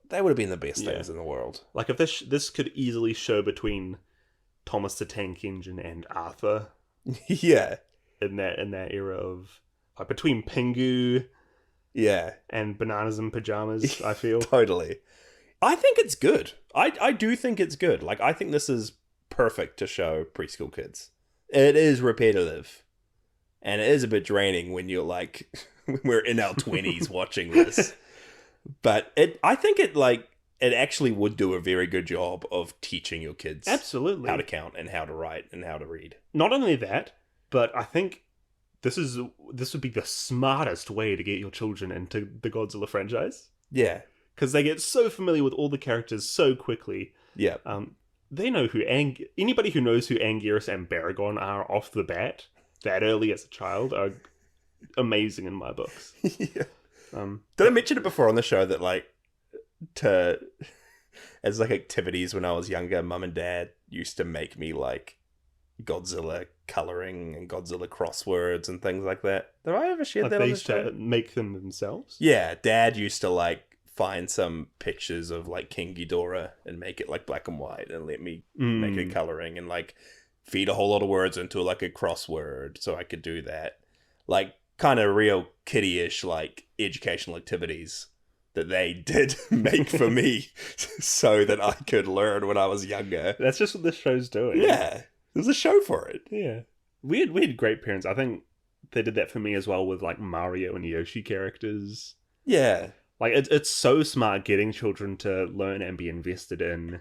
they would have been the best things in the world. Like, if this could easily show between Thomas the Tank Engine and Arthur Yeah. in that era of, like, between Pingu and Bananas in Pajamas, I feel. Totally. I think it's good. I do think it's good. Like, I think this is perfect to show preschool kids. It is repetitive. And it is a bit draining when you're like, when we're in our 20s watching this. But I think it actually would do a very good job of teaching your kids Absolutely how to count and how to write and how to read. Not only that, but I think this would be the smartest way to get your children into the Godzilla franchise. Yeah. Because they get so familiar with all the characters so quickly. Yeah. They know who anybody who knows who Anguirus and Baragon are off the bat that early as a child are amazing in my books. Yeah. Did I mention it before on the show that, like, as like activities when I was younger, Mum and Dad used to make me, like, Godzilla coloring and Godzilla crosswords and things like that? Did I ever share Like that they on the used show? to make them themselves. Yeah, Dad used to, like, find some pictures of, like, King Ghidorah and make it, like, black and white and let me make a coloring and, like, feed a whole lot of words into, like, a crossword so I could do that. Like, kind of real kiddie-ish, like, educational activities that they did make for me so that I could learn when I was younger. That's just what this show's doing. Yeah, there's a show for it. Yeah. We had great parents. I think they did that for me as well with, like, Mario and Yoshi characters. Yeah. Like, it's so smart getting children to learn and be invested in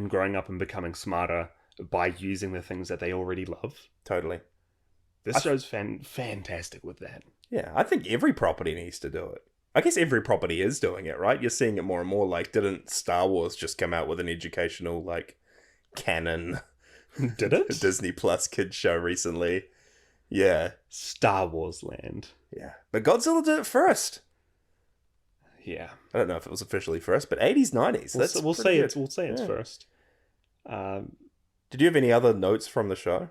growing up and becoming smarter by using the things that they already love. Totally. This show's fantastic with that. Yeah, I think every property needs to do it. I guess every property is doing it, right? You're seeing it more and more. Like, didn't Star Wars just come out with an educational, like, canon Did it? Disney Plus kids show recently? Yeah. Star Wars Land. Yeah. But Godzilla did it first. Yeah. I don't know if it was officially first, but 80s, 90s. We'll say it's first. Did you have any other notes from the show?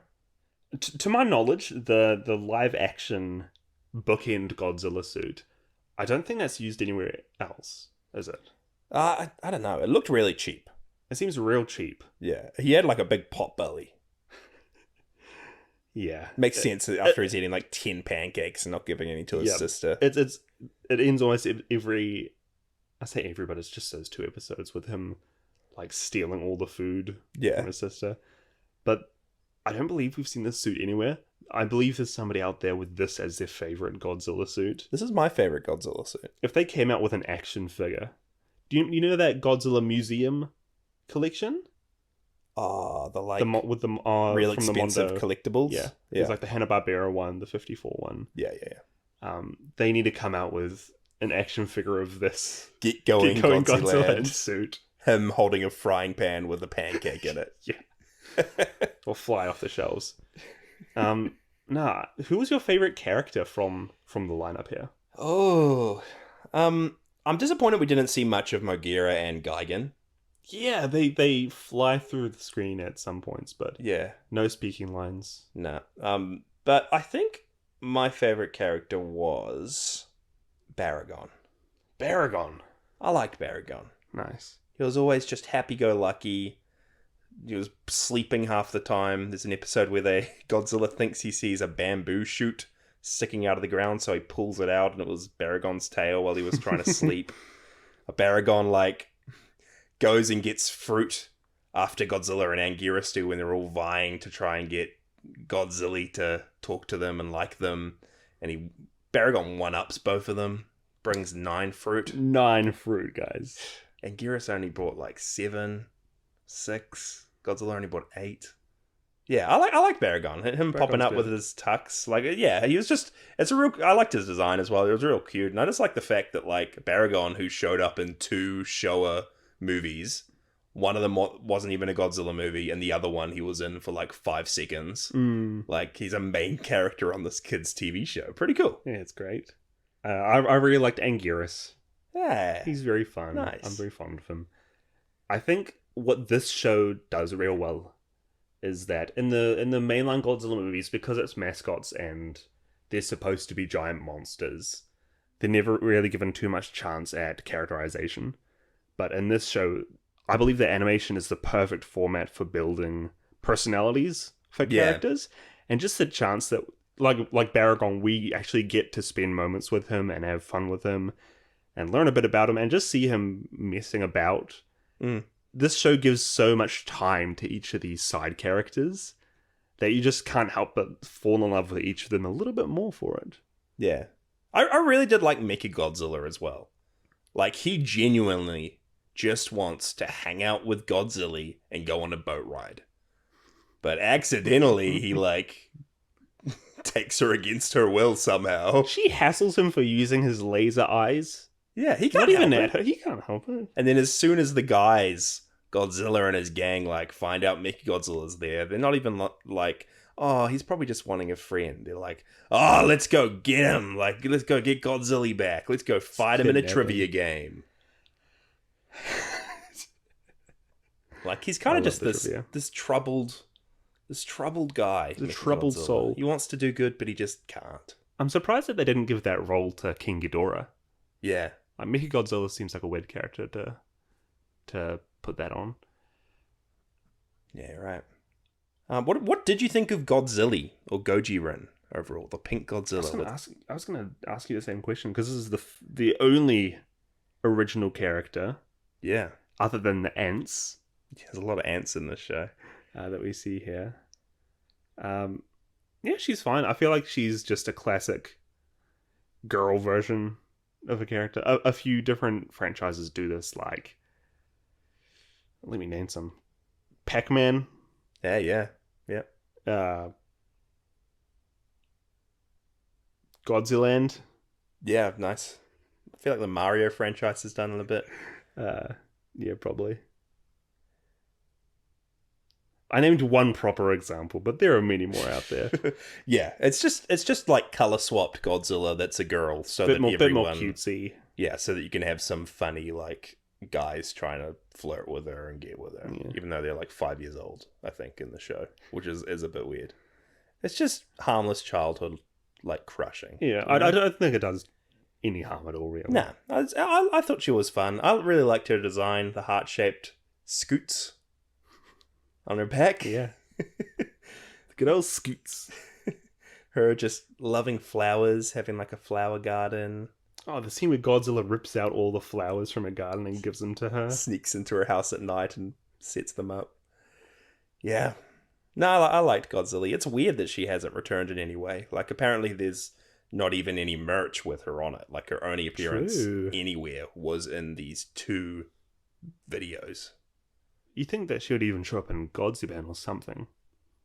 To my knowledge, the live action bookend Godzilla suit, I don't think that's used anywhere else, is it? I don't know. It looked really cheap. It seems real cheap. Yeah. He had, like, a big pot belly. Yeah. Makes sense after he's eating, like, 10 pancakes and not giving any to his sister. It ends almost every... I say every, but it's just those 2 episodes with him, like, stealing all the food from his sister. But I don't believe we've seen this suit anywhere. I believe there's somebody out there with this as their favorite Godzilla suit. This is my favorite Godzilla suit. If they came out with an action figure... Do you know that Godzilla Museum collection? Ah, the, like, with the real from expensive the Mondo. collectibles. Yeah. There's like the Hanna-Barbera one, the 54 one. Yeah. They need to come out with an action figure of this Get going Godzilla Godzilla. suit. Him holding a frying pan with a pancake in it. Yeah. Or fly off the shelves. Who was your favorite character from the lineup here? Oh, I'm disappointed we didn't see much of Mogira and Gigan. Yeah, they fly through the screen at some points, but Yeah, no speaking lines. no. But I think my favorite character was Baragon. Baragon. I liked Baragon. Nice. He was always just happy-go-lucky. He was sleeping half the time. There's an episode where Godzilla thinks he sees a bamboo shoot sticking out of the ground, so he pulls it out, and it was Baragon's tail while he was trying to sleep. Baragon, like, goes and gets fruit after Godzilla and Anguirus do when they're all vying to try and get Godzilla to talk to them and like them. And Baragon one-ups both of them, brings 9 fruit. 9 fruit, guys. Anguirus only brought like 7, 6. Godzilla only brought 8. Yeah, I like Baragon. Him popping up with his tux. Like, yeah, he was just... I liked his design as well. It was real cute. And I just like the fact that, like, Baragon, who showed up in 2 Showa movies, one of them wasn't even a Godzilla movie, and the other one he was in for, like, 5 seconds. Like, he's a main character on this kid's TV show. Pretty cool. Yeah, it's great. I really liked Anguirus. Yeah. He's very fun. Nice. I'm very fond of him. I think what this show does real well is that in the mainline Godzilla movies, because it's mascots and they're supposed to be giant monsters, they're never really given too much chance at characterization. But in this show, I believe that animation is the perfect format for building personalities for characters, and just the chance that, like Baragon, we actually get to spend moments with him and have fun with him and learn a bit about him and just see him messing about. This show gives so much time to each of these side characters that you just can't help but fall in love with each of them a little bit more for it. Yeah. I really did like Mykah Godzilla as well. Like, he genuinely just wants to hang out with Godzilla and go on a boat ride. But accidentally, he, like, takes her against her will somehow. She hassles him for using his laser eyes. Yeah, he can't Not even help at it. her. He can't help it. And then as soon as the guys, Godzilla and his gang, like, find out Mykah Godzilla's there, they're not even like, oh, he's probably just wanting a friend. They're like, oh, let's go get him. Like, let's go get Godzilla back. Let's go fight him in a trivia game. Like, he's kind of just this troubled guy. The troubled Godzilla. soul. He wants to do good, but he just can't. I'm surprised that they didn't give that role to King Ghidorah. Yeah. Like, Mykah Godzilla seems like a weird character to put that on. Yeah, right. What did you think of Godzilla or Gojirin overall? The pink Godzilla. I was going to ask you the same question, because this is the only original character. Yeah. Other than the ants. There's a lot of ants in this show. That we see here. Yeah, she's fine. I feel like she's just a classic girl version of a character. A few different franchises do this, like... Let me name some. Pac-Man. Yeah. Godzilland. Yeah, nice. I feel like the Mario franchise has done it a bit. Yeah, probably. I named one proper example, but there are many more out there. Yeah, it's just like color swapped Godzilla that's a girl, so bit more cutesy. Yeah, so that you can have some funny like guys trying to flirt with her and get with her, even though they're like 5 years old, I think, in the show, which is a bit weird. It's just harmless childhood like crushing. Yeah, I don't think it does any harm at all, really. Nah, I thought she was fun. I really liked her design, the heart-shaped scoots on her back. Yeah. Good old scoots. Her just loving flowers, having like a flower garden. Oh, the scene where Godzilla rips out all the flowers from a garden and gives them to her. Sneaks into her house at night and sets them up. Yeah. No, I liked Godzilla. It's weird that she hasn't returned in any way. Like, apparently there's not even any merch with her on it. Like, her only appearance anywhere was in these 2 videos. You think that she would even show up in Godzilla or something?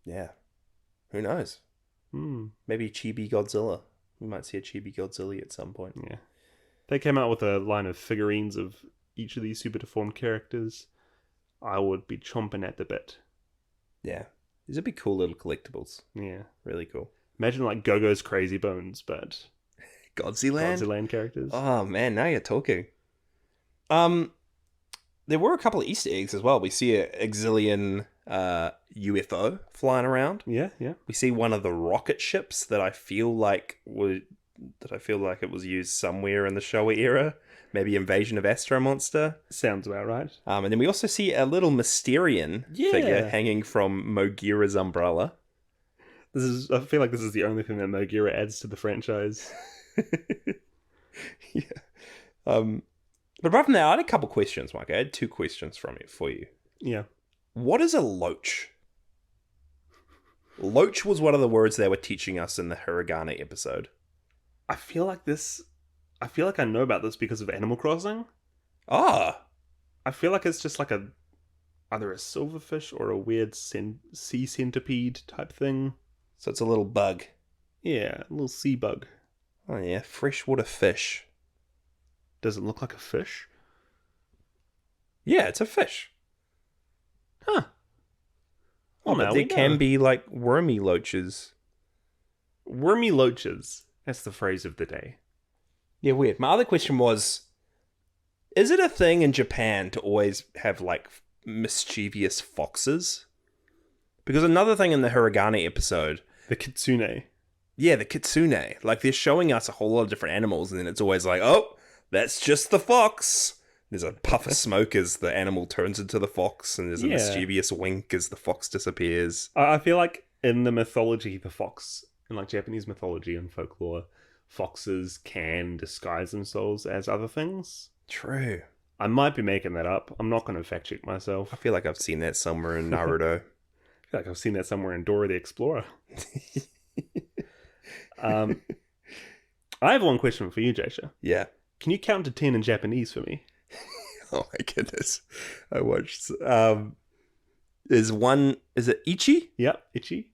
Yeah. Who knows? Maybe Chibi Godzilla. We might see a Chibi Godzilla at some point. Yeah. They came out with a line of figurines of each of these super deformed characters. I would be chomping at the bit. Yeah. These would be cool little collectibles. Yeah. Really cool. Imagine like Go-Go's Crazy Bones, but... Godzilland characters. Oh, man, now you're talking. There were a couple of Easter eggs as well. We see a Exilian UFO flying around. Yeah. We see one of the rocket ships that I feel like it was used somewhere in the Showa era. Maybe Invasion of Astro Monster. Sounds about right. And then we also see a little Mysterian figure hanging from Mogira's umbrella. I feel like this is the only thing that Mogira adds to the franchise. Yeah. But apart from that, I had a couple questions, Mike. I had 2 questions for you. Yeah. What is a loach? Loach was one of the words they were teaching us in the Hiragana episode. I feel like I know about this because of Animal Crossing. Ah. I feel like it's just like either a silverfish or a weird sea centipede type thing. So it's a little bug. Yeah, a little sea bug. Oh yeah, freshwater fish. Does it look like a fish? Yeah, it's a fish. Huh. Oh, but there can be like wormy loaches. Wormy loaches. That's the phrase of the day. Yeah, weird. My other question was, is it a thing in Japan to always have like mischievous foxes? Because another thing in the Hiragane episode, The kitsune. yeah, the kitsune, like they're showing us a whole lot of different animals, and then it's always like, oh, that's just the fox. There's a puff of smoke as the animal turns into the fox, and there's a mischievous wink as the fox disappears. I feel like in the mythology, the fox, in like Japanese mythology and folklore, foxes can disguise themselves as other things. True. I might be making that up. I'm not going to fact check myself. I feel like I've seen that somewhere in Naruto. I feel like I've seen that somewhere in Dora the Explorer. I have one question for you, Jasher. Yeah. Can you count to 10 in Japanese for me? Oh my goodness. I watched is it Ichi? Yep, itchy.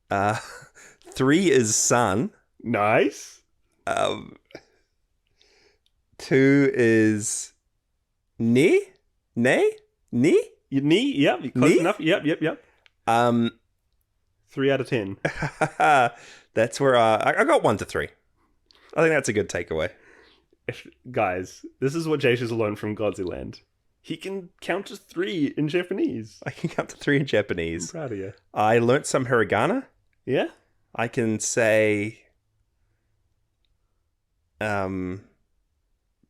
3 is sun. Nice. 2 is ni? Ni? Your knee? Yep, you're close Knee? enough. Yep. 3 out of 10. That's where I got 1 to 3. I think that's a good takeaway. Guys, this is what Jasher's learned from Godzilland. He can count to 3 in Japanese. I can count to 3 in I'm Japanese. proud of you. I learnt some hiragana. Yeah? I can say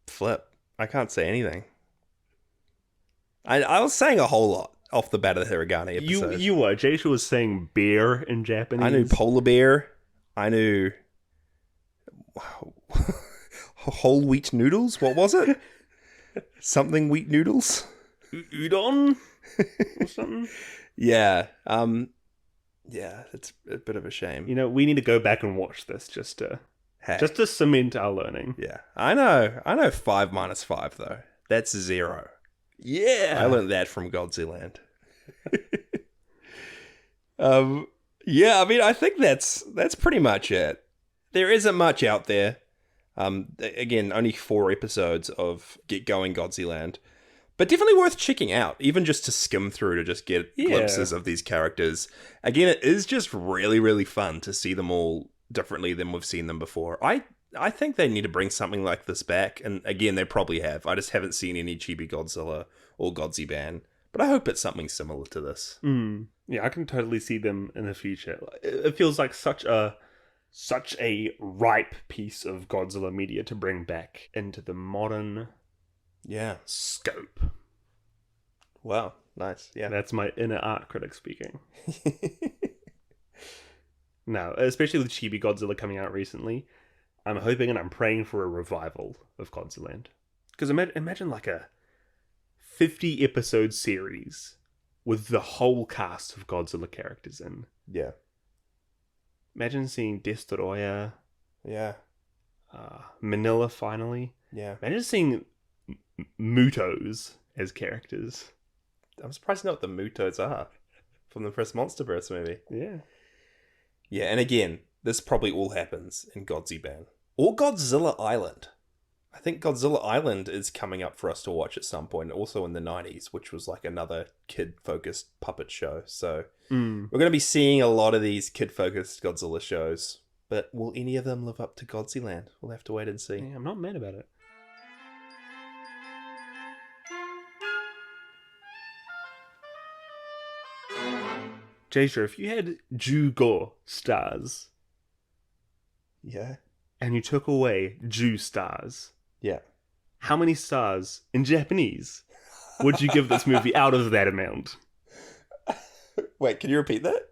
flip. I can't say anything. I was saying a whole lot off the bat of the Hiragana episode. You were. Jasher was saying bear in Japanese. I knew polar bear. I knew whole wheat noodles. What was it? Something wheat noodles. Udon or something. Yeah. Yeah. It's a bit of a shame. You know, we need to go back and watch this just to cement our learning. Yeah. I know 5 minus 5 though. That's 0. Yeah. I learned that from Godzilland. Yeah, I mean, I think that's pretty much it. There isn't much out there. Again, only 4 episodes of Get Going Godzilland, but definitely worth checking out, even just to skim through to just get glimpses of these characters. Again, it is just really, really fun to see them all differently than we've seen them before. I think they need to bring something like this back, and again, they probably have. I just haven't seen any Chibi Godzilla or Godziban, but I hope it's something similar to this. Yeah, I can totally see them in the future. It feels like such a ripe piece of Godzilla media to bring back into the modern scope. Wow, nice. Yeah. That's my inner art critic speaking. Now, especially with Chibi Godzilla coming out recently, I'm hoping and I'm praying for a revival of Godzilland. Because imagine like a 50 episode series with the whole cast of Godzilla characters in. Yeah. Imagine seeing Destoroyah, Yeah. Manila finally. Yeah. Imagine seeing Mutos as characters. I'm surprised to know what the Mutos are from the first Monsterverse movie. Yeah. Yeah, and again, this probably all happens in Godziban. Or Godzilla Island. I think Godzilla Island is coming up for us to watch at some point, also in the 90s, which was like another kid-focused puppet show. So we're going to be seeing a lot of these kid-focused Godzilla shows. But will any of them live up to Godzilland? We'll have to wait and see. Yeah, I'm not mad about it. Jasher, if you had Jugo stars Yeah. and you took away Ju stars, Yeah. how many stars in Japanese would you give this movie out of that amount? Wait, can you repeat that?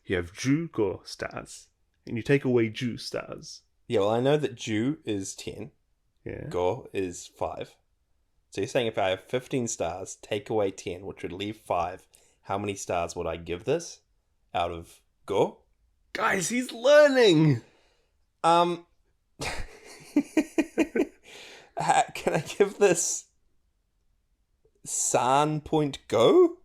You have Jugo stars and you take away Ju stars. Yeah, well, I know that Ju is 10. Yeah. Go is 5. So you're saying if I have 15 stars, take away 10, which would leave 5, how many stars would I give this out of Go? Guys, he's learning! Can I give this San point go?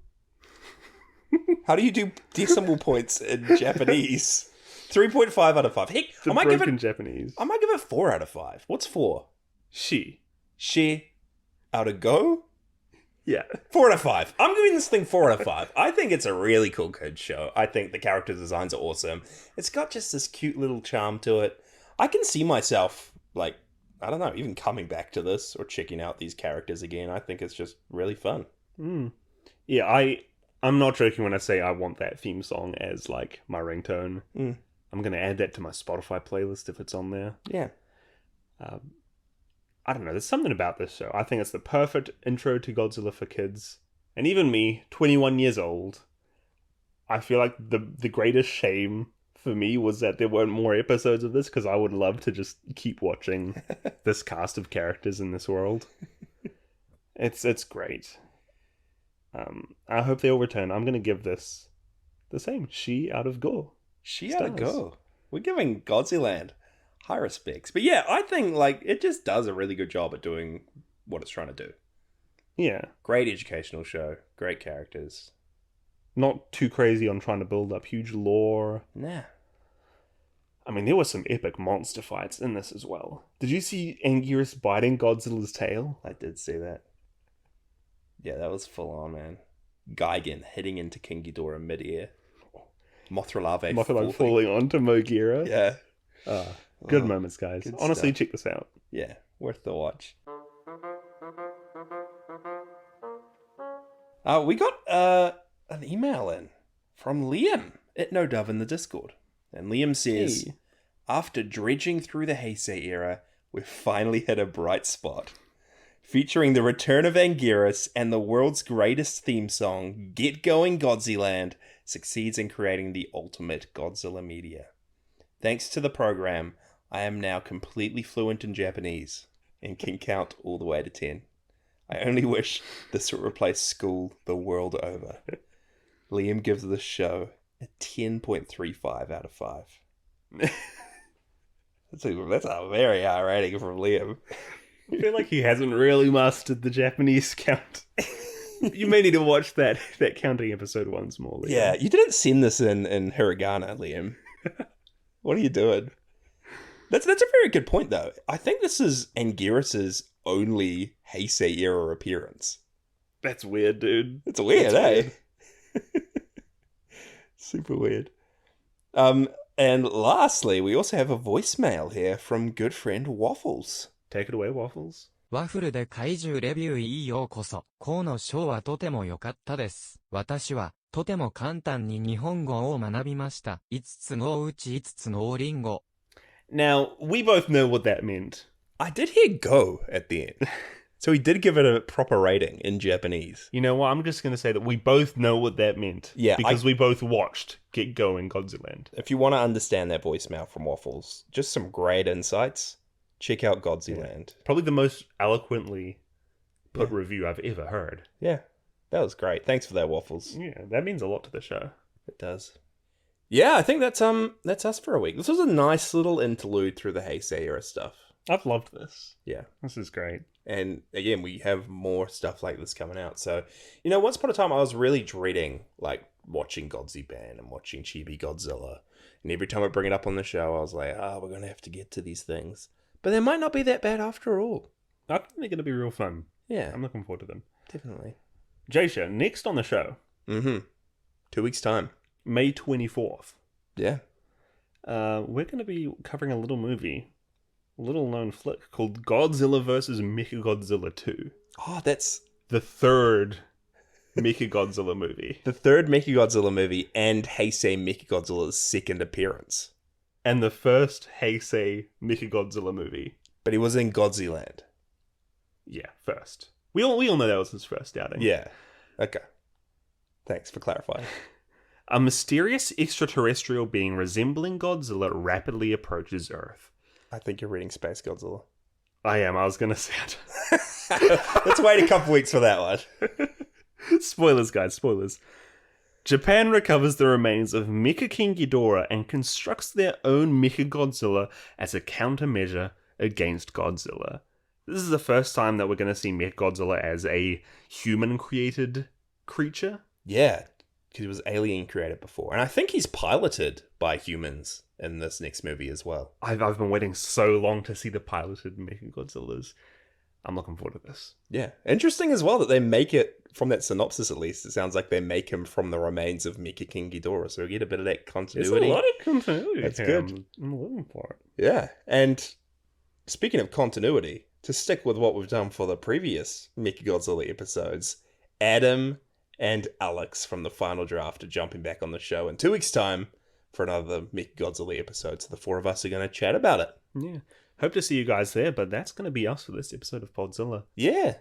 How do you do decimal points in Japanese? 3.5 out of 5. Heck, The broken Japanese. I might give it 4 out of 5. What's 4? She. Out of go? Yeah. 4 out of 5. I'm giving this thing 4 out of 5. I think it's a really cool kids show. I think the character designs are awesome. It's got just this cute little charm to it. I can see myself, like, I don't know, even coming back to this or checking out these characters again. I think it's just really fun. Yeah, I'm not joking when I say I want that theme song as, like, my ringtone. I'm going to add that to my Spotify playlist if it's on there. Yeah. I don't know, there's something about this show. I think it's the perfect intro to Godzilla for kids. And even me, 21 years old, I feel like the greatest shame for me was that there weren't more episodes of this, because I would love to just keep watching this cast of characters in this world. It's great. I hope they all return. I'm going to give this the same. She out of go. She out of go. We're giving Godzilland high respects. But yeah, I think like it just does a really good job at doing what it's trying to do. Yeah. Great educational show. Great characters. Not too crazy on trying to build up huge lore. Nah. I mean, there were some epic monster fights in this as well. Did you see Anguirus biting Godzilla's tail? I did see that. Yeah, that was full on, man. Gigan hitting into King Ghidorah midair. Mothra falling onto Mogira. Yeah. Good moments, guys. Good Honestly, stuff. check this out. Yeah, worth the watch. We got an email in from Liam at No Dove in the Discord. And Liam says, Hey. After dredging through the Heisei era, we've finally hit a bright spot. Featuring the return of Anguirus and the world's greatest theme song, Get Going Godzilland, succeeds in creating the ultimate Godzilla media. Thanks to the program, I am now completely fluent in Japanese and can count all the way to 10. I only wish this would replace school the world over. Liam gives this show a 10.35 out of 5. That's a very high rating from Liam. I feel like he hasn't really mastered the Japanese count. You may need to watch that counting episode once more, Liam. Yeah, you didn't send this in hiragana, Liam. What are you doing? That's a very good point, though. I think this is Anguirus' only Heisei era appearance. That's weird, dude. It's weird, eh? Super weird. And lastly, we also have a voicemail here from good friend Waffles. Take it away, Waffles. ワッフルで怪獣レビューへようこそ。河野ショーはとても良かったです。私はとても簡単に日本語を学びました。5つのうち5つのリンゴ。Now, we both know what that meant. I did hear go at the end. So he did give it a proper rating in Japanese. You know what? I'm just going to say that we both know what that meant. Yeah, Because we both watched Get Going Godzilland. If you want to understand that voicemail from Waffles, just some great insights, check out Godzilland. Probably the most eloquently put review I've ever heard. Yeah, that was great. Thanks for that, Waffles. Yeah, that means a lot to the show. It does. Yeah, I think that's us for a week. This was a nice little interlude through the Heisei era stuff. I've loved this. Yeah. This is great. And again, we have more stuff like this coming out. So, you know, once upon a time, I was really dreading, like, watching Godzilland and watching Chibi Godzilla. And every time I bring it up on the show, I was like, we're going to have to get to these things. But they might not be that bad after all. I think they're going to be real fun. Yeah. I'm looking forward to them. Definitely. Jasher, next on the show. 2 weeks' time. May 24th. Yeah. We're going to be covering a little movie. Little known flick called Godzilla vs. Mechagodzilla 2. Oh, that's the third Mechagodzilla movie. The third Mechagodzilla movie and Heisei Mechagodzilla's second appearance. And the first Heisei Mechagodzilla movie. But he was in Godzilland. Yeah, first. We all know that was his first outing. Yeah. Okay. Thanks for clarifying. A mysterious extraterrestrial being resembling Godzilla rapidly approaches Earth. I think you're reading Space Godzilla. I am. I was going to say it. Let's wait a couple weeks for that one. Spoilers, guys. Spoilers. Japan recovers the remains of Mecha King Ghidorah and constructs their own Mecha Godzilla as a countermeasure against Godzilla. This is the first time that we're going to see Godzilla as a human-created creature. Yeah, because he was alien created before. And I think he's piloted by humans in this next movie as well. I've been waiting so long to see the piloted Godzillas. I'm looking forward to this. Yeah. Interesting as well that they make it, from that synopsis at least, it sounds like they make him from the remains of Mykah King Ghidorah, so we get a bit of that continuity. There's a lot of continuity. That's here. good. I'm looking for it. Yeah, and speaking of continuity, to stick with what we've done for the previous Mechagodzilla episodes, Adam and Alex from the final draft are jumping back on the show in 2 weeks' time for another Mechagodzilla episode, so the four of us are going to chat about it. Yeah. Hope to see you guys there, but that's going to be us for this episode of Podzilla. Yeah,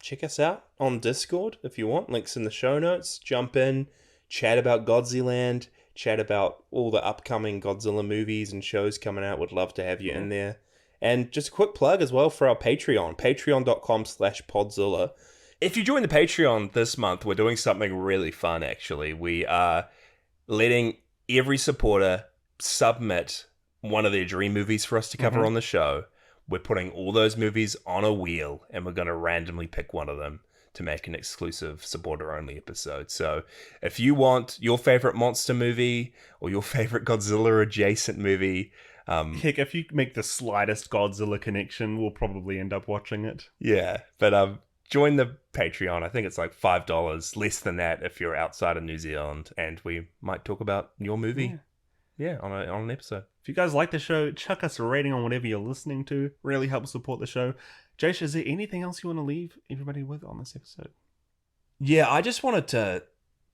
check us out on Discord if you want, links in the show notes, jump in, chat about Godzilland, chat about all the upcoming Godzilla movies and shows coming out. Would love to have you in there. And just a quick plug as well for our Patreon, patreon.com/Podzilla. If you join the Patreon this month, we're doing something really fun, actually. We are letting every supporter submit one of their dream movies for us to cover on the show. We're putting all those movies on a wheel, and we're going to randomly pick one of them to make an exclusive supporter-only episode. So if you want your favorite monster movie or your favorite Godzilla-adjacent movie... Heck, if you make the slightest Godzilla connection, we'll probably end up watching it. Yeah, but join the Patreon. I think it's like $5, less than that if you're outside of New Zealand, and we might talk about your movie. Yeah, on an episode. If you guys like the show, chuck us a rating on whatever you're listening to. Really helps support the show. Jasher, is there anything else you want to leave everybody with on this episode? Yeah, I just wanted to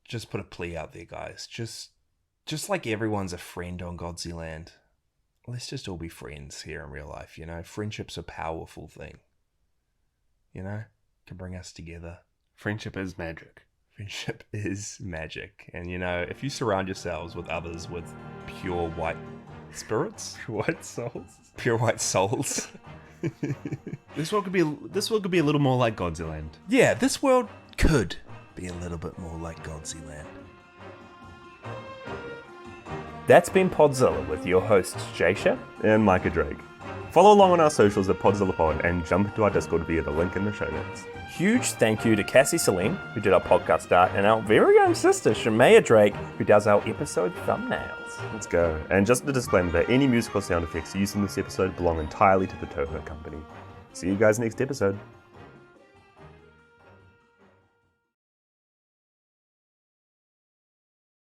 just put a plea out there, guys. Just like everyone's a friend on Godzilland, let's just all be friends here in real life, you know? Friendship's a powerful thing. You know? Can bring us together. Friendship is magic. Friendship is magic. And, you know, if you surround yourselves with others with pure white spirits... Pure white souls? Pure white souls. This world could be a little more like Godzilland. Yeah, this world could be a little bit more like Godzilland. That's been Podzilla with your hosts Jasher and Mykah Drake. Follow along on our socials at PodzillaPod and jump into our Discord via the link in the show notes. Huge thank you to Cassie Selin, who did our podcast art, and our very own sister, Mayah Drake, who does our episode thumbnails. Let's go. And just a disclaimer that any musical sound effects used in this episode belong entirely to the Toho Company. See you guys next episode.